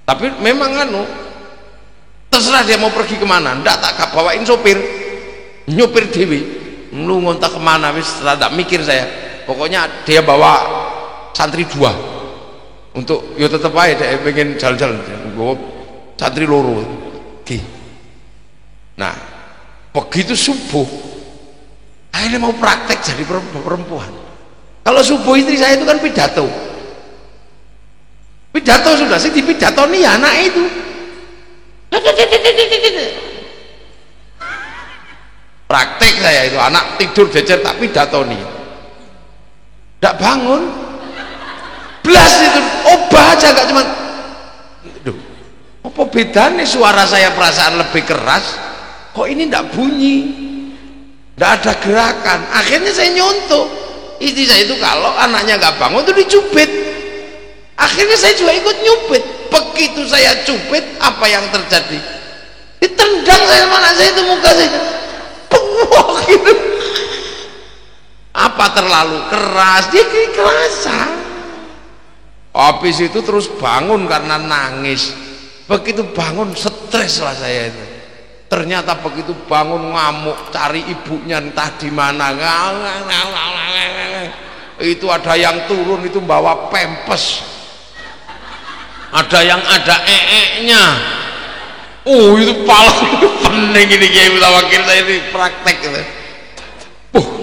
Tapi memang terserah dia mau pergi kemana. Ndak tak bawain sopir, nyopir dewi, lu ngontak kemana, wis tidak mikir saya. Pokoknya dia bawa santri 2 untuk ya tetap aja dia pengen jalan-jalan, bawa santri loro. Nah begitu subuh akhirnya mau praktek jadi perempuan. Kalau subuh istri saya itu kan pidato sudah sih, dipidato nih anak itu praktek saya itu, anak tidur jejer tak pidato nih, tidak bangun belas itu, obah aja gak cuman. Duh, apa bedanya suara saya perasaan lebih keras, kok ini tidak bunyi, tidak ada gerakan. Akhirnya saya nyontoh istri saya itu, kalau anaknya nggak bangun itu dicubit. Akhirnya saya juga ikut nyupit. Begitu saya cupit, apa yang terjadi? Ditendang saya sama anak saya itu, muka saya pengwok gitu. Apa terlalu keras? Dia kekerasan. Habis itu terus bangun karena nangis. Begitu bangun stres lah saya itu. Ternyata begitu bangun ngamuk, cari ibunya entah di mana. Itu ada yang turun itu bawa pempes. Ada yang ada nya. Oh itu pala pening ini Kiai Mutawakil, saya ini praktek gitu.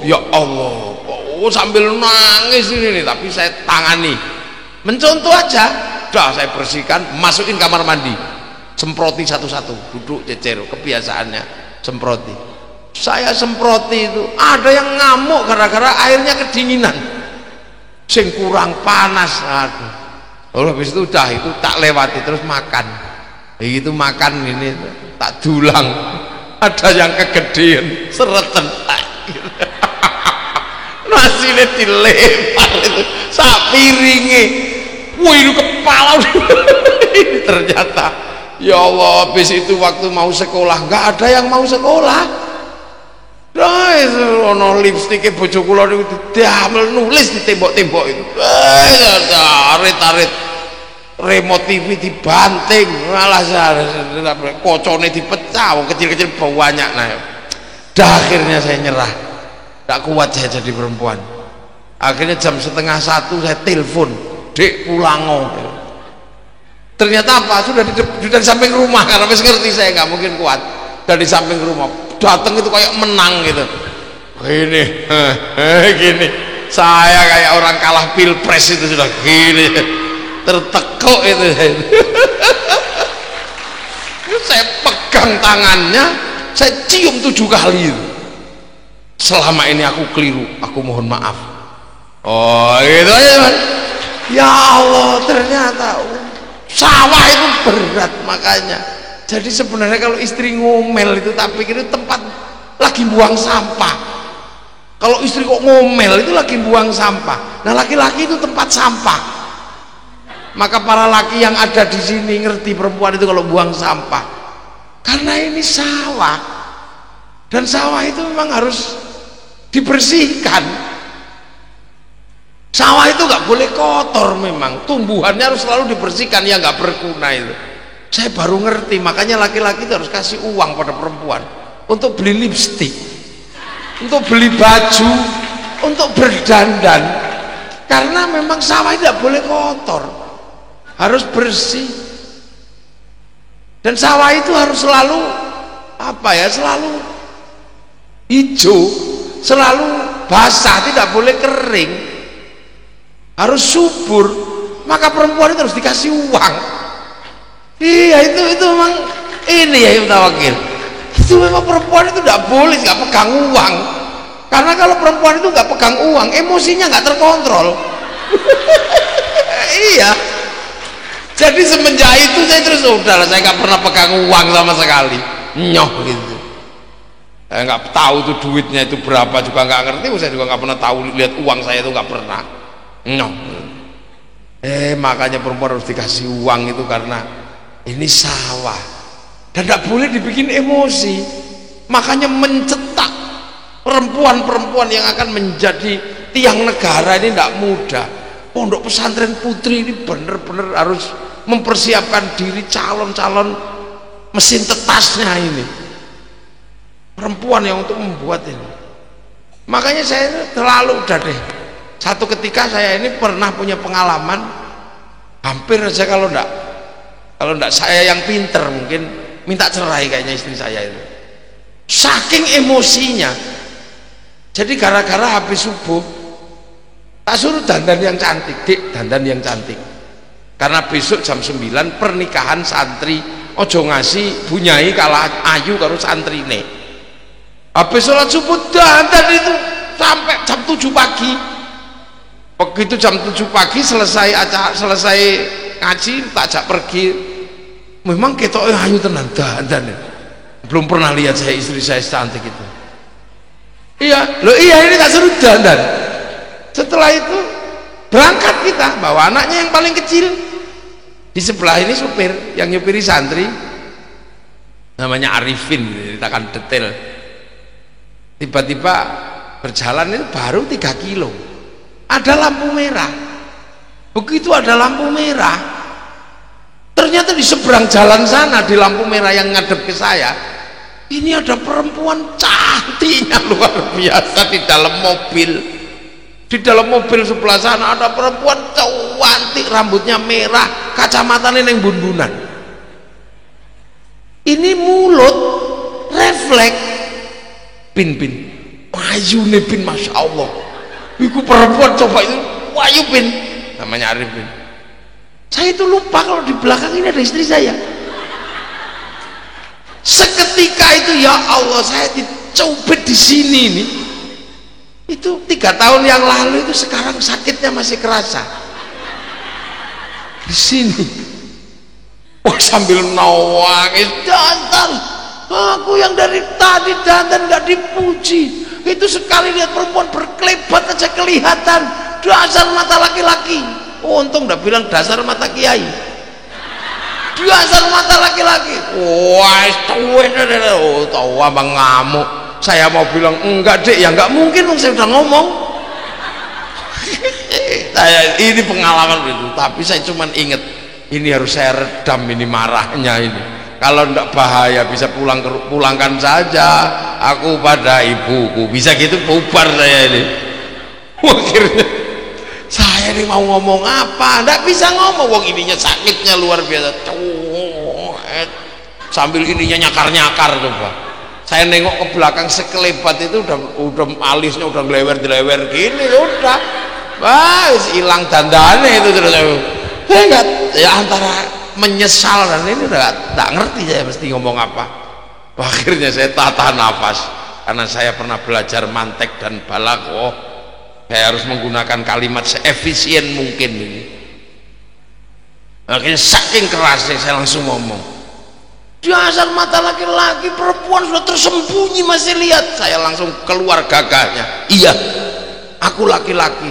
Ya Allah, oh sambil nangis ini nih, tapi saya tangani, mencontoh aja, dah saya bersihkan, masukin kamar mandi, semproti satu-satu, duduk cecer, kebiasaannya semproti. Saya semproti itu, ada yang ngamuk gara-gara airnya kedinginan, sing kurang panas, aduh. Habis itu udah itu tak lewati terus makan. Begitu makan ini tak dulang. Ada yang kegedean, sereten. Nasinya dilempar itu, sak piringe. Wih, itu kepala. Ini ternyata ya Allah, habis itu waktu mau sekolah nggak ada yang mau sekolah. Nah itu ono lipstiknya bojo kula niku diamel nulis di tembok-tembok itu. Tarit-tarit remote TV dibanting, malah kocone dipecah, kecil-kecil banyak. Nah, akhirnya saya nyerah, tak kuat saya jadi perempuan. Akhirnya jam 12:30 saya telepon, Dek pulang. Ternyata apa? Sudah di samping rumah, karena wis ngerti saya nggak mungkin kuat. Dari samping rumah datang itu kayak menang gitu. Gini, saya kayak orang kalah pilpres itu sudah gini. Tertekuk itu. Saya pegang tangannya, saya cium 7 kali itu. Selama ini aku keliru, aku mohon maaf. Oh gitu aja man. Ya Allah, ternyata sawah itu berat makanya. Jadi sebenarnya kalau istri ngomel itu tak pikir itu tempat lagi buang sampah. Kalau istri kok ngomel itu lagi buang sampah. Nah laki-laki itu tempat sampah. Maka para laki yang ada di sini ngerti perempuan itu kalau buang sampah, karena ini sawah, dan sawah itu memang harus dibersihkan. Sawah itu nggak boleh kotor, memang tumbuhannya harus selalu dibersihkan, ya nggak berguna itu. Saya baru ngerti, makanya laki-laki itu harus kasih uang pada perempuan untuk beli lipstik, untuk beli baju, untuk berdandan, karena memang sawah tidak boleh kotor, harus bersih. Dan sawah itu harus selalu selalu hijau, selalu basah, tidak boleh kering, harus subur. Maka perempuan itu harus dikasih uang. Iya, itu memang ini ya Mutawakil, itu memang perempuan itu tidak boleh nggak pegang uang, karena kalau perempuan itu nggak pegang uang, emosinya nggak terkontrol. Iya. Jadi semenjak itu saya terus udahlah, saya nggak pernah pegang uang sama sekali, nyoh gitu. Saya nggak tahu tuh duitnya itu berapa juga nggak ngerti, saya juga nggak pernah tahu, lihat uang saya itu nggak pernah, nyoh. Makanya perempuan harus dikasih uang itu karena ini sawah dan tidak boleh dibikin emosi. Makanya mencetak perempuan-perempuan yang akan menjadi tiang negara ini tidak mudah. Pondok pesantren putri ini benar-benar harus mempersiapkan diri, calon-calon mesin tetasnya ini perempuan yang untuk membuat ini. Makanya saya terlalu udah deh, satu ketika saya ini pernah punya pengalaman, hampir aja kalau enggak saya yang pinter mungkin minta cerai kayaknya istri saya itu, saking emosinya. Jadi gara-gara habis subuh tak suruh dandan yang cantik, Dik, dandan yang cantik, karena besok jam 9 pernikahan santri, ojo ngasih bunyai kalah ayu karo santri nih. Habis sholat subuh dandan itu sampai jam 7 pagi. Begitu jam 7 pagi selesai acara, selesai ngaji, tak ajak pergi. Memang ketoknya ayu tenan dandan. Belum pernah lihat saya istri saya cantik itu. Iya, loh iya, ini tak suruh dandan. Setelah itu Berangkat kita bawa anaknya yang paling kecil, di sebelah ini supir yang nyupiri santri namanya Arifin, kita akan detail. Tiba-tiba berjalan itu baru 3 kilo ada lampu merah. Begitu ada lampu merah, ternyata di seberang jalan sana, di lampu merah yang ngadep ke saya, ini ada perempuan cantiknya luar biasa di dalam mobil. Di dalam mobil sebelah sana ada perempuan cantik, rambutnya merah, kacamatanya yang bun-bunan. Ini mulut refleks, Pin ayu nih Pin, masya Allah. Iku perempuan, coba itu wayu Pin, namanya Arifin. Saya itu lupa kalau di belakang ini ada istri saya. Seketika itu ya Allah, saya dicubit di sini nih. Itu 3 tahun yang lalu itu, sekarang sakitnya masih kerasa di sini. Wah, sambil nangis, dandan aku yang dari tadi dandan nggak dipuji. Itu sekali lihat perempuan berkelebat aja kelihatan, dasar mata laki-laki. Oh, untung udah bilang dasar mata kiai, dasar mata laki-laki. Wah, tahu abang ngamuk. Saya mau bilang enggak dek, ya enggak mungkin dong, saya udah ngomong. Saya ini pengalaman itu, tapi saya cuman inget ini harus saya redam ini marahnya ini. Kalau enggak bahaya bisa pulangkan saja aku pada ibuku, bisa gitu bubar saya ini. Akhirnya saya ini mau ngomong apa, enggak bisa ngomong, wong ininya sakitnya luar biasa. Sambil ininya nyakar-nyakar coba. Saya nengok ke belakang sekelebat itu udah alisnya udah ngelewer gini, udah wah hilang dandane itu. Terus saya nggak, ya antara menyesal dan ini udah nggak ngerti saya mesti ngomong apa. Akhirnya saya tata nafas karena saya pernah belajar mantek dan balaghah. Saya harus menggunakan kalimat seefisien mungkin ini. Akhirnya saking kerasnya saya langsung ngomong, dasar mata laki-laki, perempuan sudah tersembunyi masih lihat. Saya langsung keluar gagahnya, iya aku laki-laki,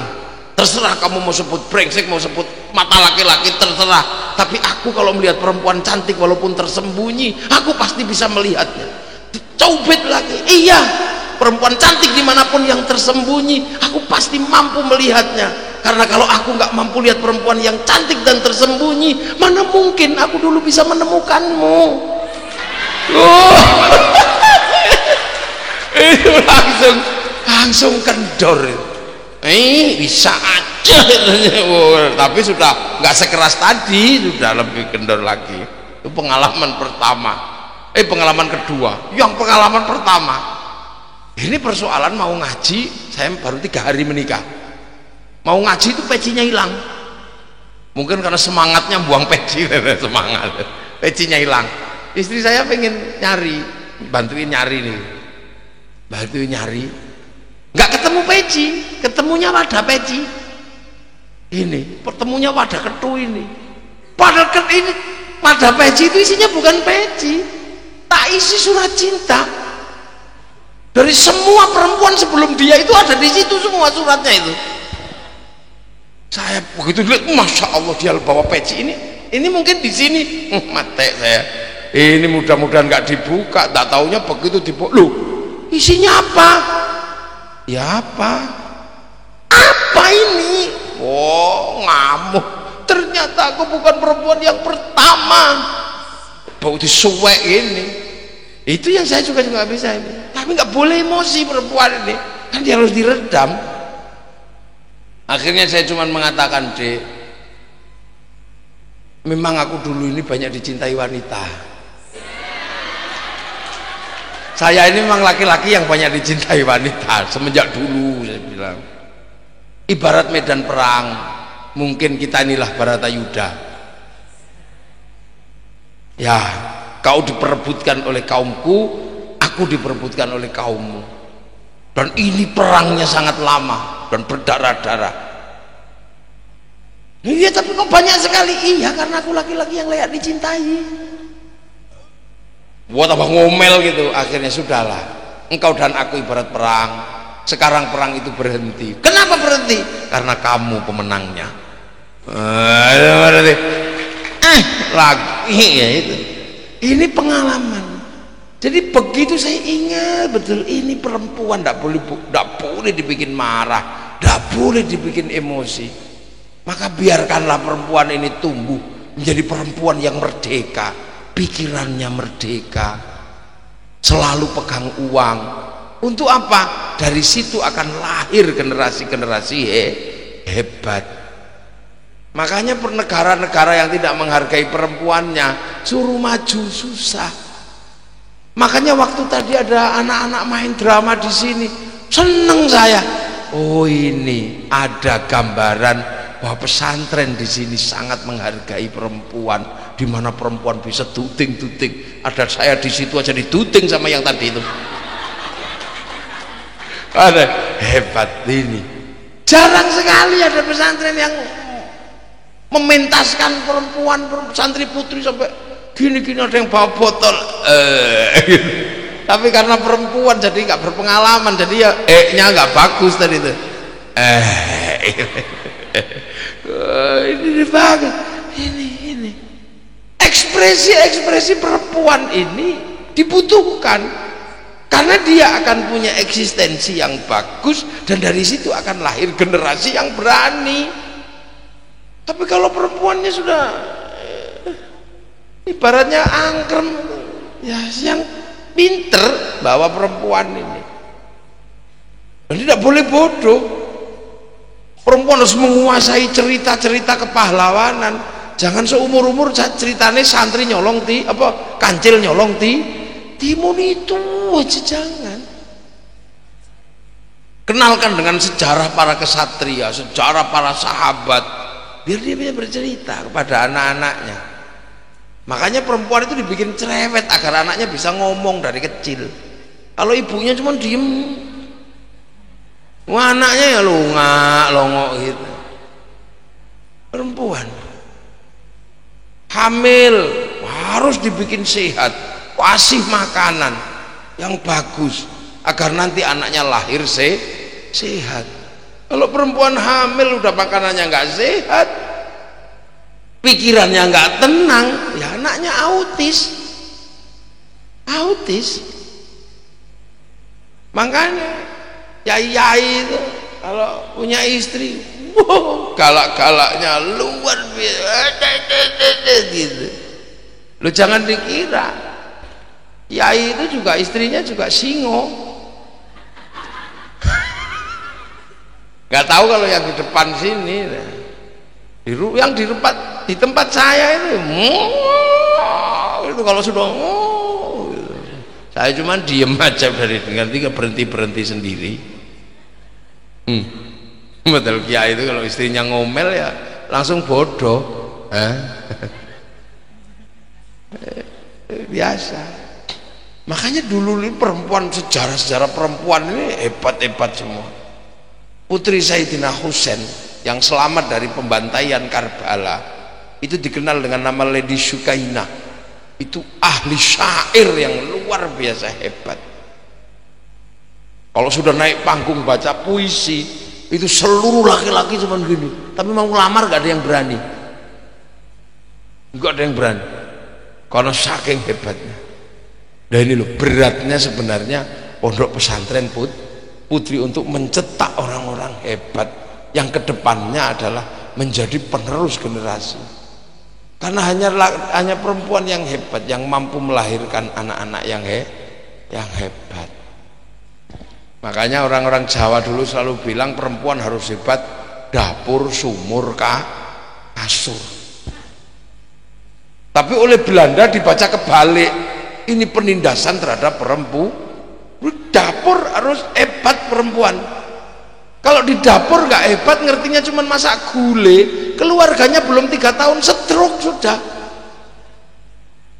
terserah kamu mau sebut brengsek, mau sebut mata laki-laki, terserah, tapi aku kalau melihat perempuan cantik walaupun tersembunyi, aku pasti bisa melihatnya. Cubit lagi, iya perempuan cantik dimanapun yang tersembunyi, aku pasti mampu melihatnya. Karena kalau aku nggak mampu lihat perempuan yang cantik dan tersembunyi, mana mungkin aku dulu bisa menemukanmu. Itu langsung kendor. Bisa aja. Tapi sudah nggak sekeras tadi, sudah lebih kendor lagi. Itu pengalaman pertama. Pengalaman kedua. Yang pengalaman pertama, ini persoalan mau ngaji, saya baru 3 hari menikah. Mau ngaji itu pecinya hilang. Mungkin karena semangatnya buang peci, semangat. Pecinya hilang. Istri saya pengen nyari, bantuin nyari nih, bantuin nyari, nggak ketemu peci, ketemunya wadah peci. Ini, pertemunya wadah ketu ini. Padahal ini wadah peci itu isinya bukan peci, tak isi surat cinta. Dari semua perempuan sebelum dia itu ada di situ semua suratnya itu. Saya begitu lihat, masya Allah dia bawa peci ini. Ini mungkin di sini, mate saya. Ini mudah-mudahan nggak dibuka, tak taunya begitu dibuka, loh isinya apa? Ya apa ini? Oh, ngamuk, ternyata aku bukan perempuan yang pertama. Bau disuwek ini, itu yang saya juga nggak bisa ini. Tapi nggak boleh emosi perempuan ini, kan dia harus diredam. Akhirnya saya cuma mengatakan, Dek, memang aku dulu ini banyak dicintai wanita. Saya ini memang laki-laki yang banyak dicintai wanita semenjak dulu, saya bilang. Ibarat medan perang, mungkin kita inilah Baratayuda. Ya, kau diperebutkan oleh kaumku, aku diperebutkan oleh kaummu. Dan ini perangnya sangat lama dan berdarah-darah. Iya, tapi kok banyak sekali? Iya, karena aku laki-laki yang layak dicintai. Buat tambah ngomel gitu. Akhirnya sudahlah, engkau dan aku ibarat perang. Sekarang perang itu berhenti. Kenapa berhenti? karena kamu pemenangnya. Lagi ya itu. Ini pengalaman. Jadi begitu saya ingat betul, ini perempuan tidak boleh dibikin marah, tidak boleh dibikin emosi. Maka biarkanlah perempuan ini tumbuh menjadi perempuan yang merdeka, pikirannya merdeka, selalu pegang uang. Untuk apa? Dari situ akan lahir generasi-generasi hebat. Makanya negara-negara yang tidak menghargai perempuannya suruh maju susah. Makanya waktu tadi ada anak-anak main drama di sini, seneng saya. Oh, ini ada gambaran bahwa pesantren di sini sangat menghargai perempuan, di mana perempuan bisa tuting-tuting. Ada saya di situ aja dituting sama yang tadi itu. Ada hebat ini. Jarang sekali ada pesantren yang mementaskan perempuan santri putri sampai gini-gini, ada yang bawa botol tapi karena perempuan jadi nggak berpengalaman, jadi ya nya nggak bagus tadi itu. Ini bagus, ini ekspresi perempuan ini dibutuhkan karena dia akan punya eksistensi yang bagus dan dari situ akan lahir generasi yang berani. Tapi kalau perempuannya sudah ibaratnya angkrem, ya yang pinter bawa perempuan ini. Dan tidak boleh bodoh. Perempuan harus menguasai cerita-cerita kepahlawanan. Jangan seumur-umur ceritanya santri nyolong kancil nyolong timun itu aja, jangan. Kenalkan dengan sejarah para kesatria, sejarah para sahabat, biar dia bisa bercerita kepada anak-anaknya. Makanya perempuan itu dibikin cerewet agar anaknya bisa ngomong dari kecil. Kalau ibunya cuma diem, anaknya ya longok gitu. Perempuan hamil harus dibikin sehat, kasih makanan yang bagus agar nanti anaknya lahir sehat. Kalau perempuan hamil udah makanannya nggak sehat, pikirannya nggak tenang, ya anaknya autis. Makanya yai itu kalau punya istri, galak-galaknya luar biasa gitu. Lu jangan dikira yai itu juga istrinya juga singo. Nggak tahu kalau yang di depan sini, yang di tempat saya itu kalau sudah gitu. Saya cuma diem aja dari nanti berhenti sendiri. Betul kiai itu kalau istrinya ngomel ya langsung bodoh. Biasa. Makanya dulu ini perempuan, sejarah perempuan ini hebat semua. Putri Sayyidina Husain yang selamat dari pembantaian Karbala itu dikenal dengan nama Lady Sukainah. Itu ahli syair yang luar biasa hebat. Kalau sudah naik panggung baca puisi itu seluruh laki-laki cuma gini, tapi mau ngelamar gak ada yang berani, gak ada yang berani karena saking hebatnya. Dan ini loh beratnya sebenarnya pondok pesantren putri untuk mencetak orang-orang hebat yang kedepannya adalah menjadi penerus generasi. Karena hanya perempuan yang hebat yang mampu melahirkan anak-anak yang hebat. Makanya orang-orang Jawa dulu selalu bilang perempuan harus hebat dapur, sumur, kasur. Tapi oleh Belanda dibaca kebalik, ini penindasan terhadap perempuan. Dapur harus hebat perempuan. Kalau di dapur nggak hebat, ngertinya cuma masak gulai, keluarganya belum 3 tahun stroke sudah.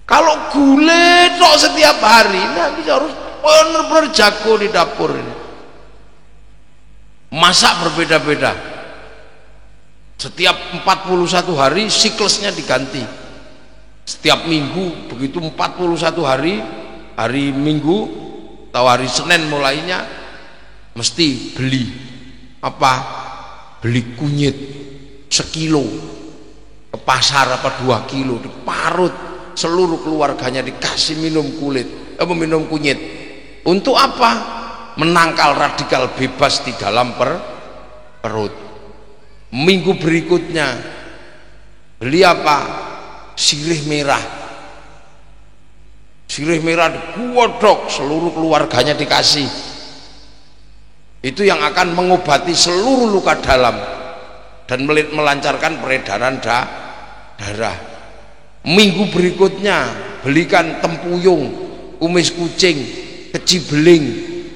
Kalau gulai tok setiap hari, nanti harus benar-benar jago di dapur ini. Masak berbeda-beda. Setiap 41 hari siklusnya diganti. Setiap minggu begitu 41 hari Minggu atau hari Senin mulainya mesti beli apa? beli kunyit sekilo ke pasar apa 2 kilo, diparut, seluruh keluarganya dikasih minum minum kunyit. Untuk apa? Menangkal radikal bebas di dalam perut. Minggu berikutnya beli apa? Sirih merah. Sirih merah digodok, seluruh keluarganya dikasih. Itu yang akan mengobati seluruh luka dalam dan melancarkan peredaran darah. Minggu berikutnya belikan tempuyung, kumis kucing, kecibeling,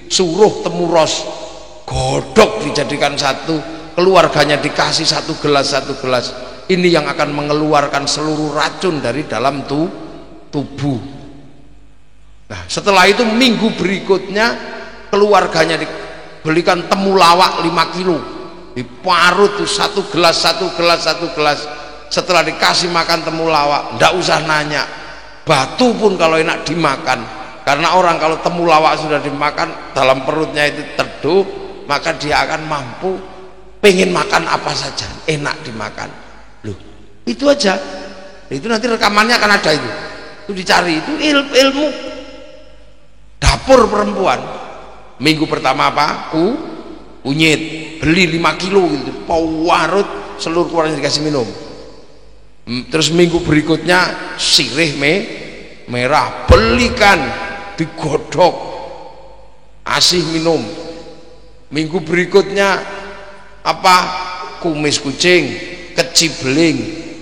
suruh temuros, godok dijadikan satu, keluarganya dikasih satu gelas. Ini yang akan mengeluarkan seluruh racun dari dalam tubuh. Nah, setelah itu minggu berikutnya keluarganya dibelikan temulawak 5 kilo, diparut tuh satu gelas. Setelah dikasih makan temulawak, ndak usah nanya, batu pun kalau enak dimakan. Karena orang kalau temulawak sudah dimakan, dalam perutnya itu teduh, maka dia akan mampu pengen makan apa saja, enak dimakan. Loh, itu aja. Itu nanti rekamannya akan ada itu dicari. Itu ilmu dapur perempuan. Minggu pertama apa? Kunyit, beli 5 kilo gitu, pawarut, seluruh keluarga dikasih minum. Terus minggu berikutnya sirih merah, belikan, digodok, asih minum. Minggu berikutnya apa? Kumis kucing, kecibeling,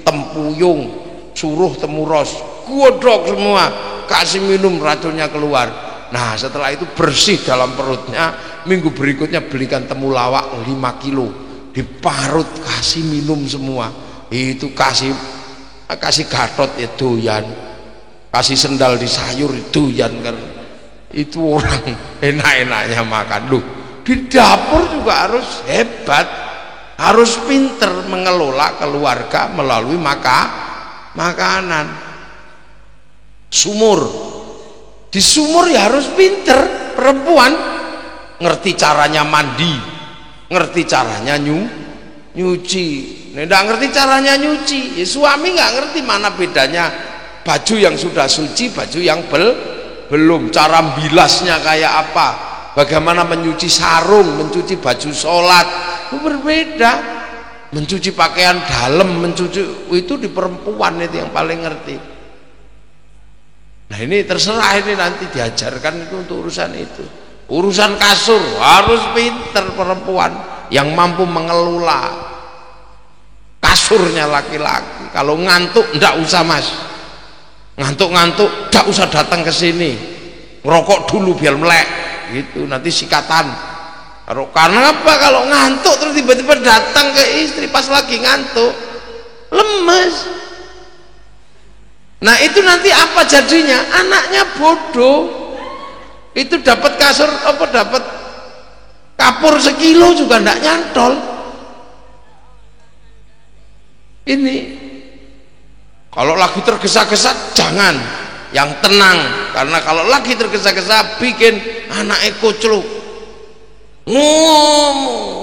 tempuyung, suruh temuros, godok semua, kasih minum, racunnya keluar. Nah, setelah itu bersih dalam perutnya. Minggu berikutnya belikan temulawak 5 kilo, diparut, kasih minum semua. Itu kasih gatot ya doyan, kasih sendal di sayur doyan. Karena itu orang enak-enaknya makan. Loh, di dapur juga harus hebat, harus pinter mengelola keluarga melalui makanan. Di sumur ya harus pinter. Perempuan ngerti caranya mandi, ngerti caranya nyuci. Nggak ngerti caranya nyuci, ya suami nggak ngerti mana bedanya baju yang sudah suci, baju yang belum, cara bilasnya kayak apa, bagaimana mencuci sarung, mencuci baju sholat, itu berbeda. Mencuci pakaian dalam, itu di perempuan itu yang paling ngerti. Nah, ini terserah, ini nanti diajarkan itu untuk urusan itu. Urusan kasur harus pinter perempuan yang mampu mengelola kasurnya laki-laki. Kalau ngantuk ndak usah mas, ngantuk ndak usah datang ke sini, ngerokok dulu biar melek gitu, nanti sikatan. Karena apa? Kalau ngantuk terus tiba-tiba datang ke istri pas lagi ngantuk, lemes. Nah, itu nanti apa jadinya? Anaknya bodoh. Itu dapat kasur apa, dapat kapur sekilo juga ndak nyantol. Ini kalau lagi tergesa-gesa jangan, yang tenang. Karena kalau lagi tergesa-gesa bikin anaknya kocluk,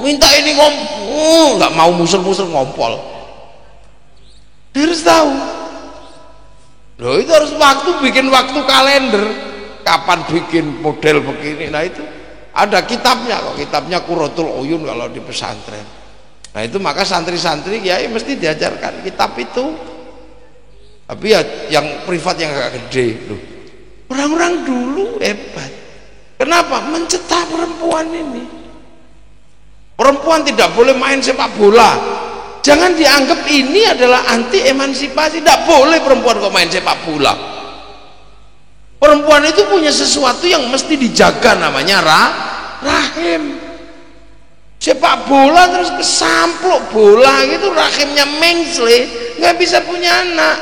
minta ini nggak mau, muser-muser ngompol. Dia harus tahu loh, itu harus bikin waktu kalender, kapan bikin model begini. Nah, itu ada kitabnya kok, kitabnya Qurratul Uyun kalau di pesantren. Nah, itu maka santri-santri ya mesti diajarkan kitab itu. Tapi ya yang privat yang agak gede loh. Orang-orang dulu hebat. Kenapa? Mencetak perempuan ini. Perempuan tidak boleh main sepak bola. Jangan dianggap ini adalah anti emansipasi. Tidak boleh perempuan kok main sepak bola. Perempuan itu punya sesuatu yang mesti dijaga, namanya rahim. Sepak bola terus kesamplok bola gitu, rahimnya mengsle, nggak bisa punya anak.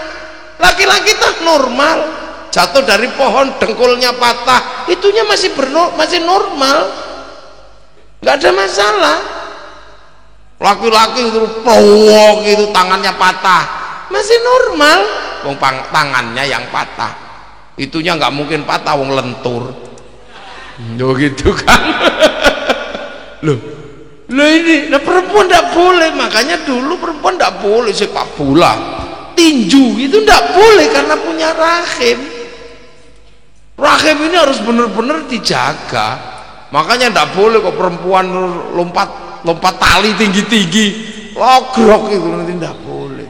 Laki-laki tak normal, jatuh dari pohon dengkulnya patah, itunya masih normal, nggak ada masalah. Laki-laki itu plowok itu tangannya patah, masih normal. Wong tangannya yang patah, itunya nggak mungkin patah, wong lentur. Loh gitu kan. Loh, Loh ini, nah perempuan tidak boleh, makanya dulu perempuan tidak boleh sepak bola, tinju itu tidak boleh karena punya rahim. Rahim ini harus benar-benar dijaga, makanya tidak boleh kok perempuan lompat tali tinggi-tinggi, logrok itu nanti tidak boleh.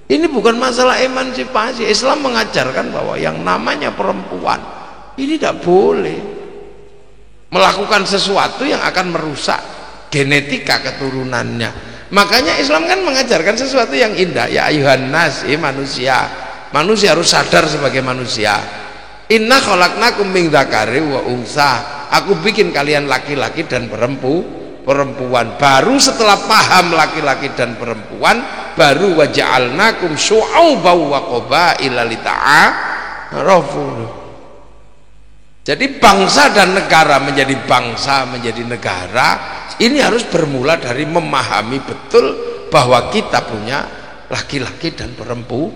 Ini bukan masalah emansipasi. Islam mengajarkan bahwa yang namanya perempuan ini tidak boleh melakukan sesuatu yang akan merusak genetika keturunannya. Makanya Islam kan mengajarkan sesuatu yang indah. Ya ayuhan nas, manusia harus sadar sebagai manusia. Inna khalaqnakum min dzakari wa unsa. Aku bikin kalian laki-laki dan perempuan. Baru setelah paham laki-laki dan perempuan, baru waja'alnakum syu'uban wa qabaila lita'arafu. Jadi bangsa dan negara menjadi bangsa, menjadi negara, ini harus bermula dari memahami betul bahwa kita punya laki-laki dan perempuan.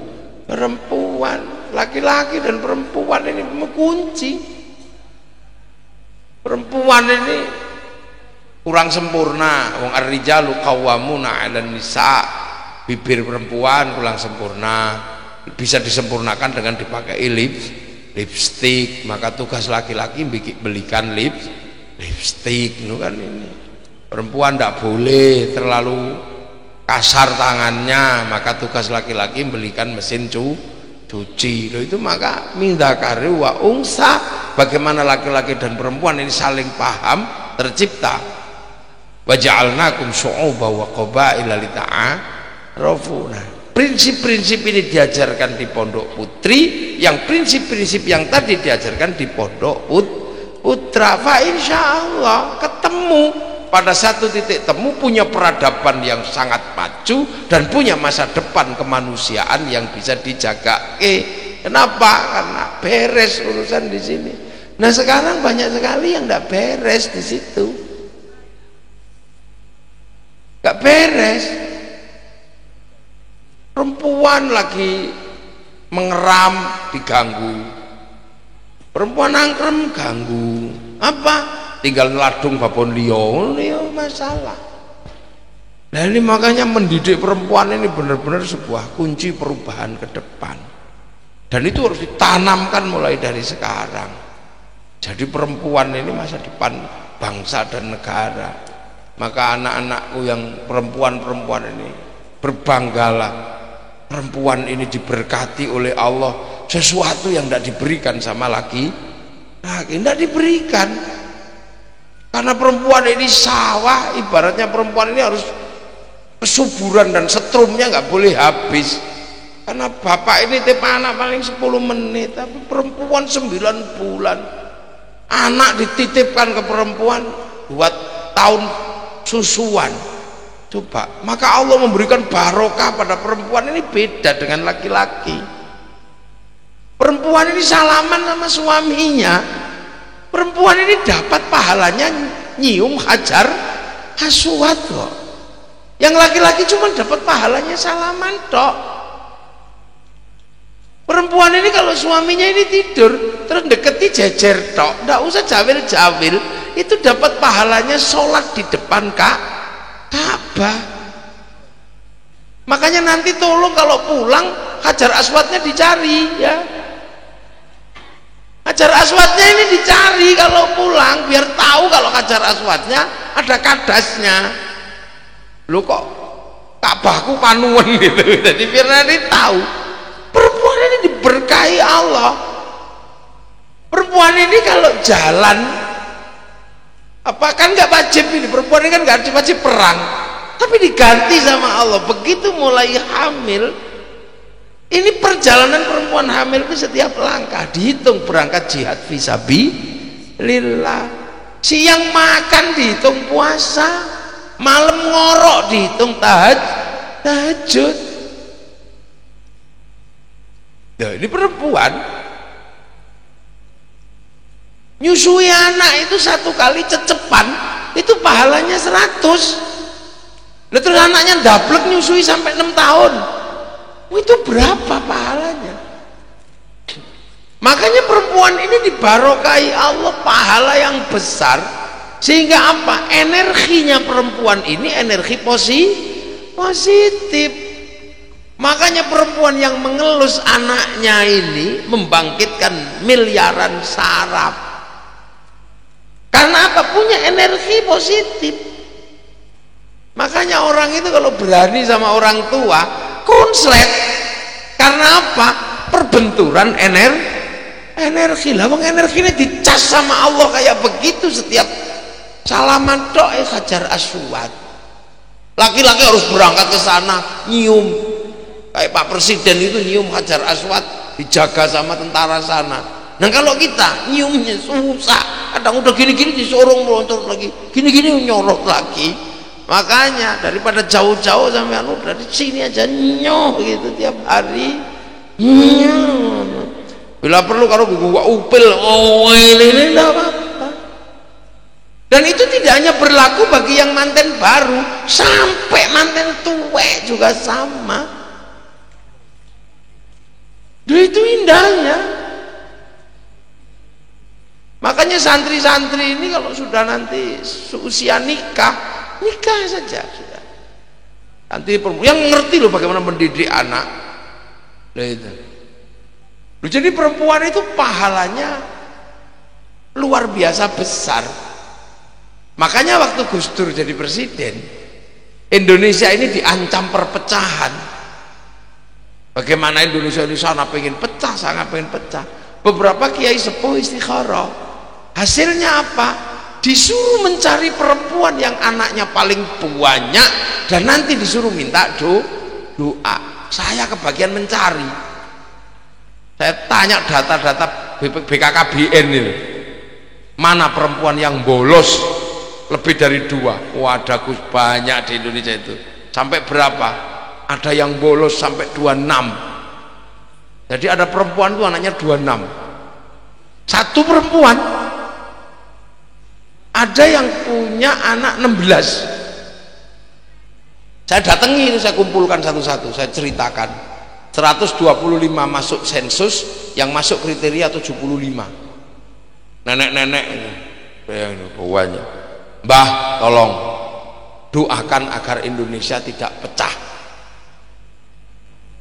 Laki-laki dan perempuan ini mengunci. Perempuan ini kurang sempurna. Wong ar-rijalu qawwamuna 'alan nisa. Bibir perempuan kurang sempurna, bisa disempurnakan dengan dipakai lipstik. Maka tugas laki-laki belikan lipstik itu kan. Ini perempuan tidak boleh terlalu kasar tangannya, maka tugas laki-laki belikan mesin cuci. Loh itu maka mindakari wa unsa, bagaimana laki-laki dan perempuan ini saling paham tercipta. Waja'alnakum syu'uban wa qabaila lita'arafu. Nah, prinsip-prinsip ini diajarkan di Pondok Putri, yang prinsip-prinsip yang tadi diajarkan di Pondok Putra. Fa insyaallah ketemu pada satu titik temu, punya peradaban yang sangat maju dan punya masa depan kemanusiaan yang bisa dijaga. Kenapa? Karena beres urusan di sini. Nah sekarang banyak sekali yang tidak beres di situ, nggak beres. Perempuan lagi mengeram diganggu, perempuan nangkrem ganggu, apa? Tinggal ladung babon liya masalah. Nah ini makanya mendidik perempuan ini benar-benar sebuah kunci perubahan ke depan, dan itu harus ditanamkan mulai dari sekarang. Jadi perempuan ini masa depan bangsa dan negara. Maka anak-anakku yang perempuan ini berbanggalah, perempuan ini diberkati oleh Allah, sesuatu yang tidak diberikan sama laki tidak diberikan. Karena perempuan ini sawah, ibaratnya perempuan ini harus kesuburan dan setrumnya nggak boleh habis. Karena bapak ini tipe anak paling 10 menit, tapi perempuan 9 bulan. Anak dititipkan ke perempuan 2 tahun susuan. Coba, maka Allah memberikan barokah pada perempuan ini beda dengan laki-laki. Perempuan ini salaman sama suaminya. Perempuan ini dapat pahalanya nyium hajar aswad kok. Yang laki-laki cuma dapat pahalanya salaman tok. Perempuan ini kalau suaminya ini tidur terus deketi jejer tok, ndak usah jawil-jawil, itu dapat pahalanya sholat di depan Ka'bah. Makanya nanti tolong kalau pulang hajar aswadnya dicari ya. Hajar aswadnya ini dicari kalau pulang, biar tahu kalau hajar aswadnya ada kadasnya. Lu kok Ka'bahku panuan gitu. Jadi biar nanti tahu perempuan ini diberkahi Allah. Perempuan ini kalau jalan apa kan nggak wajib ini, perempuan ini kan nggak wajib perang, tapi diganti sama Allah. Begitu mulai hamil, ini perjalanan perempuan hamil itu setiap langkah dihitung, berangkat jihad fisabilillah, siang makan dihitung puasa, malam ngorok dihitung tahajud. Nah, ini perempuan nyusui anak itu 1 kali cecepan itu pahalanya 100. Nah, terus anaknya dablek nyusui sampai 6 tahun. Itu berapa pahalanya? Makanya perempuan ini dibarokai Allah pahala yang besar Sehingga apa? Energinya perempuan ini energi positif. Makanya perempuan yang mengelus anaknya ini membangkitkan miliaran saraf. Karena apa? Punya energi positif. Makanya orang itu kalau berani sama orang tua konslet. Karena apa? Perbenturan energi. Lah wong energinya dicas sama Allah kayak begitu, setiap salaman tok Hajar Aswad. Laki-laki harus berangkat ke sana nyium. Kayak Pak Presiden itu nyium Hajar Aswad, dijaga sama tentara sana. Nah kalau kita nyiumnya susah, kadang udah gini-gini disorong meloncat lagi, gini-gini nyorot lagi. Makanya daripada jauh-jauh sampai dari sini aja nyoh gitu tiap hari. Bila perlu kalau gua upil, ini enggak apa-apa. Dan itu tidak hanya berlaku bagi yang manten baru, sampai manten tuwek juga sama. Dan itu indahnya. Makanya santri-santri ini kalau sudah nanti usia nikah saja sudah. Nanti yang ngerti loh bagaimana mendidik anak. Nah itu. Jadi perempuan itu pahalanya luar biasa besar. Makanya waktu Gus Dur jadi presiden, Indonesia ini diancam perpecahan. Bagaimana Indonesia ini sana pengen pecah, sangat pengen pecah. Beberapa kiai sepuh istikharah. Hasilnya apa? Disuruh mencari perempuan yang anaknya paling banyak dan nanti disuruh minta doa. Saya kebagian mencari. Saya tanya data-data BKKBN itu, mana perempuan yang bolos lebih dari 2. Wadah Gus, banyak di Indonesia itu. Sampai berapa? Ada yang bolos sampai 26. Jadi ada perempuan itu anaknya 26. Satu perempuan. Ada yang punya anak 16. Saya datangi itu, saya kumpulkan satu-satu, saya ceritakan. 125 masuk sensus, yang masuk kriteria 75. Nenek-nenek ini, bawahnya. Mbah, tolong doakan agar Indonesia tidak pecah.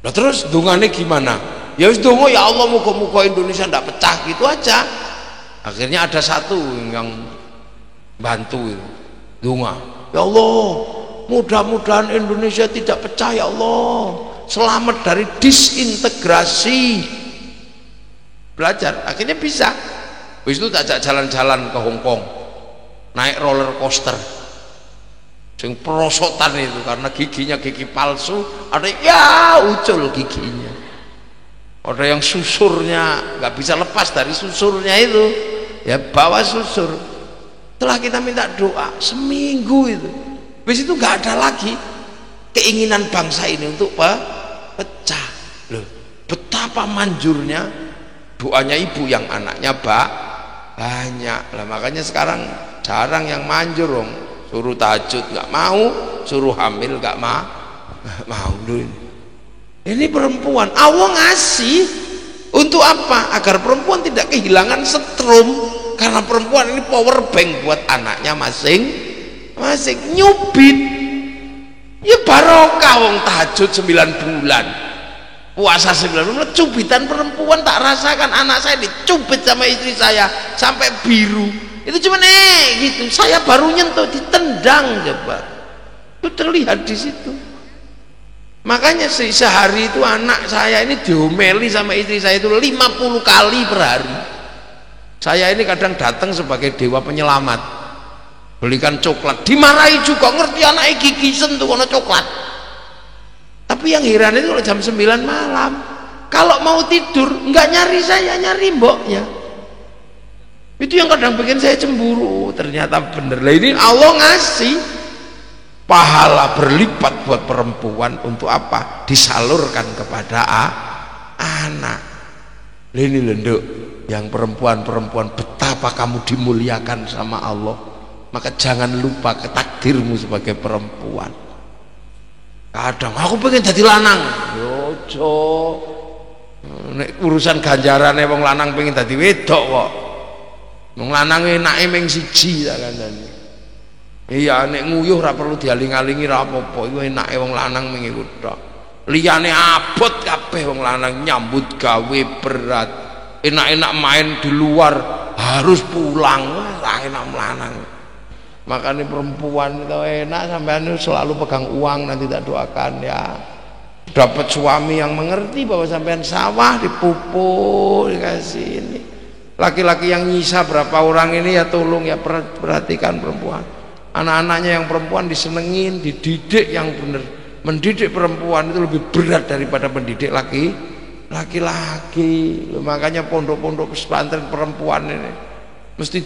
Nah terus dungane gimana? Ya wis dongo, ya Allah muga-muga Indonesia tidak pecah, gitu aja. Akhirnya ada satu yang bantu itu, donga. Ya Allah, mudah-mudahan Indonesia tidak pecah ya Allah. Selamat dari disintegrasi. Belajar, akhirnya bisa. Habis itu tak ajak jalan-jalan ke Hong Kong, naik roller coaster. Sing perosotan itu karena giginya gigi palsu, ada ya ucul giginya. Ada yang susurnya nggak bisa lepas dari susurnya itu, ya bawa susur. Setelah kita minta doa seminggu itu, habis itu nggak ada lagi keinginan bangsa ini untuk pecah. Loh, betapa manjurnya doanya ibu yang anaknya banyak lah. Makanya sekarang jarang yang manjur dong. Suruh tahajud nggak mau, suruh hamil nggak mau. Ini perempuan Allah ngasih untuk apa? Agar perempuan tidak kehilangan setrum, karena perempuan ini power bank buat anaknya masing-masing. Nyubit ya barokah wong tahajud 9 bulan, puasa 9 bulan, cubitan perempuan tak rasakan. Anak saya dicubit sama istri saya sampai biru, itu cuma gitu. Saya baru nyentuh ditendang, coba itu terlihat di situ. Makanya sehari itu anak saya ini diomeli sama istri saya itu 50 kali per hari. Saya ini kadang datang sebagai dewa penyelamat, belikan coklat, dimarahi juga. Ngerti anaknya gigisen tuh karena coklat. Tapi yang heran itu kalau jam 9 malam kalau mau tidur nggak nyari saya, nyari mboknya. Itu yang kadang bikin saya cemburu. Ternyata bener lah, ini Allah ngasih pahala berlipat buat perempuan. Untuk apa? Disalurkan kepada anak. Ini lenduk yang perempuan-perempuan, betapa kamu dimuliakan sama Allah. Maka jangan lupa ke takdirmu sebagai perempuan. Kadang aku pengen jadi lanang, yojo nek urusan ganjaran wong lanang pengen jadi wedok kok. Wong lanang enake ming siji tak kandhani. Iya nek nguyuh ora perlu dialing-alingi ra apa-apa, iku enake wong lanang ming iku tok. Liyane abot kabeh wong lanang nyambut gawe berat. Enak-enak main di luar harus pulang, ora enak lanang. Makanya perempuan itu enak sampean selalu pegang uang, nanti tak doakan ya. Dapat suami yang mengerti bahwa sampean sawah dipupuk dikasih ini. Laki-laki yang nyisa berapa orang ini ya tolong ya perhatikan perempuan. Anak-anaknya yang perempuan disenengin, dididik yang benar. Mendidik perempuan itu lebih berat daripada mendidik laki-laki. Makanya pondok-pondok pesantren perempuan ini mesti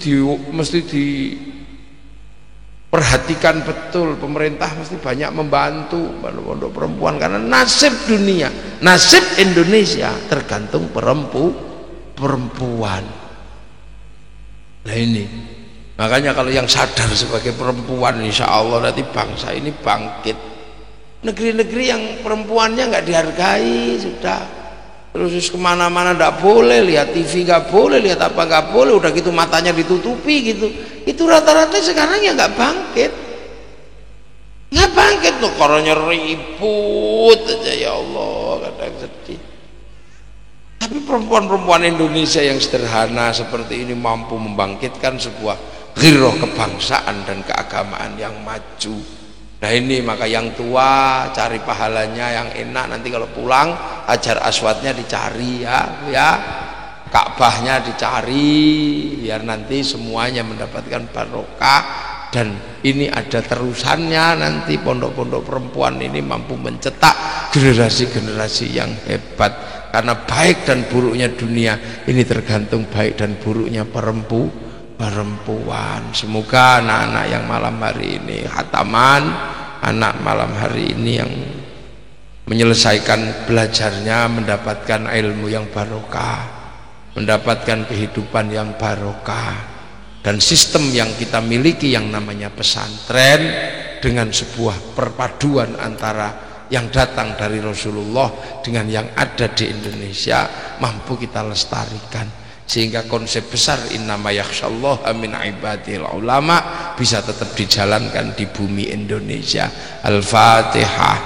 diperhatikan betul, pemerintah mesti banyak membantu pondok perempuan karena nasib dunia, nasib Indonesia tergantung perempuan. Nah ini makanya kalau yang sadar sebagai perempuan, insya Allah nanti bangsa ini bangkit. Negeri-negeri yang perempuannya nggak dihargai sudah, terus kemana-mana nggak boleh lihat TV, nggak boleh lihat apa, nggak boleh, udah gitu matanya ditutupi gitu. Itu rata-rata sekarang ya nggak bangkit loh, koronnya ribut aja ya Allah, kadang sedih. Tapi perempuan-perempuan Indonesia yang sederhana seperti ini mampu membangkitkan sebuah ghirah kebangsaan dan keagamaan yang maju. Nah ini maka yang tua cari pahalanya yang enak, nanti kalau pulang Hajar Aswadnya dicari ya, Ka'bahnya dicari, biar nanti semuanya mendapatkan barokah. Dan ini ada terusannya, nanti pondok-pondok perempuan ini mampu mencetak generasi-generasi yang hebat. Karena baik dan buruknya dunia ini tergantung baik dan buruknya perempuan. Semoga anak-anak yang malam hari ini khataman, anak malam hari ini yang menyelesaikan belajarnya mendapatkan ilmu yang barokah, mendapatkan kehidupan yang barokah, dan sistem yang kita miliki yang namanya pesantren dengan sebuah perpaduan antara yang datang dari Rasulullah dengan yang ada di Indonesia mampu kita lestarikan, sehingga konsep besar innama yakhsyallaha min ibadil ulama bisa tetap dijalankan di bumi Indonesia. Al-Fatihah.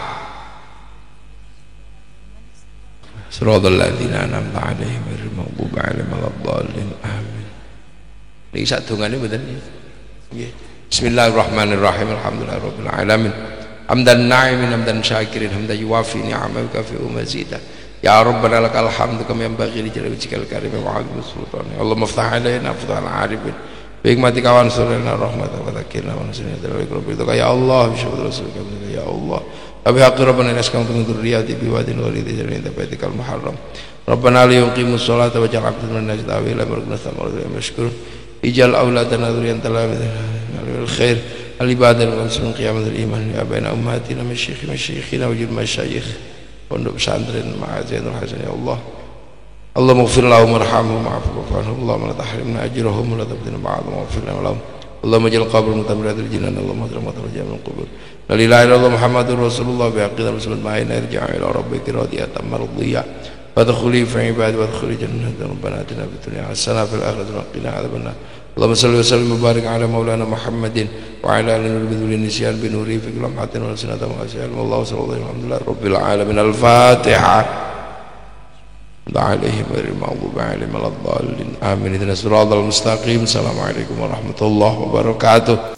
Shiratal ladzina an'amta 'alaihim ghairil maghdubi 'alaihim waladdallin. Amin. Niki sak dongane mboten nggih. Bismillahirrahmanirrahim. Alhamdulillahirabbil alamin. Hamdan na'imin hamdan syakirin hamdan yuwafi ni'amahu kafi'u mazidah. Ya Rabbana lakal hamdu kama yanbaghi li jalali wajhikal karim wa 'azimi sultanik. Allahumma iftah 'alaina afdhal 'arifin bi hikmatika wa ansurna rahmatan wa dhakkirna wa nasrina dalika ya Allah bi syukur rasulika ya Allah. Abi haqqi rabbana naskan min dzurriyyati bi wadin ghairi dzarrin tabaitikal muharram. Rabbana li yuqimus sholata wa ja'al 'abdan min najdi tawila barkna samawati wa mashkur. Ijal auladana dzurriyyatan talamidzal khair. Al-ibadah wa sunn qiyamatul iman ya baina ummatina masyayikhina wa jil masyayikh pondok pesantren Ma'azainul Hasan ya Allah. Allahumma ighfir lahum warhamhum wa'fu anhum. Allahumma la tahrimna ajrahum wa la tabdilna ba'dhum wa'fir lahum. Allahumma ij'al qabrahum mutamiratil jinan. Allahumma adramat raja'a min qubur. La ilaha illallah Muhammadur Rasulullah bi aqidah rasulullah ma'ina irji'a ila rabbika radiyatan mardiyah wa adkhuli fi ibadi wa adkhuli jannata rabbana atina fid dunya hasanah wa fil akhirati wa qina adzabannar. Allahumma salli wa sallim wa barik ala maulana Muhammadin wa ala alihi wa sahbihi nisyan bi nuri fi lamhatin wa sanatan wa asyhadu wallahu sallallahu alhamdulillah rabbil alamin. Al-Fatihah. Alaihim ghairil maghdubi alaihim waladdallin. Amin. Ihdinas siratal mustaqim. Assalamualaikum warahmatullahi wabarakatuh.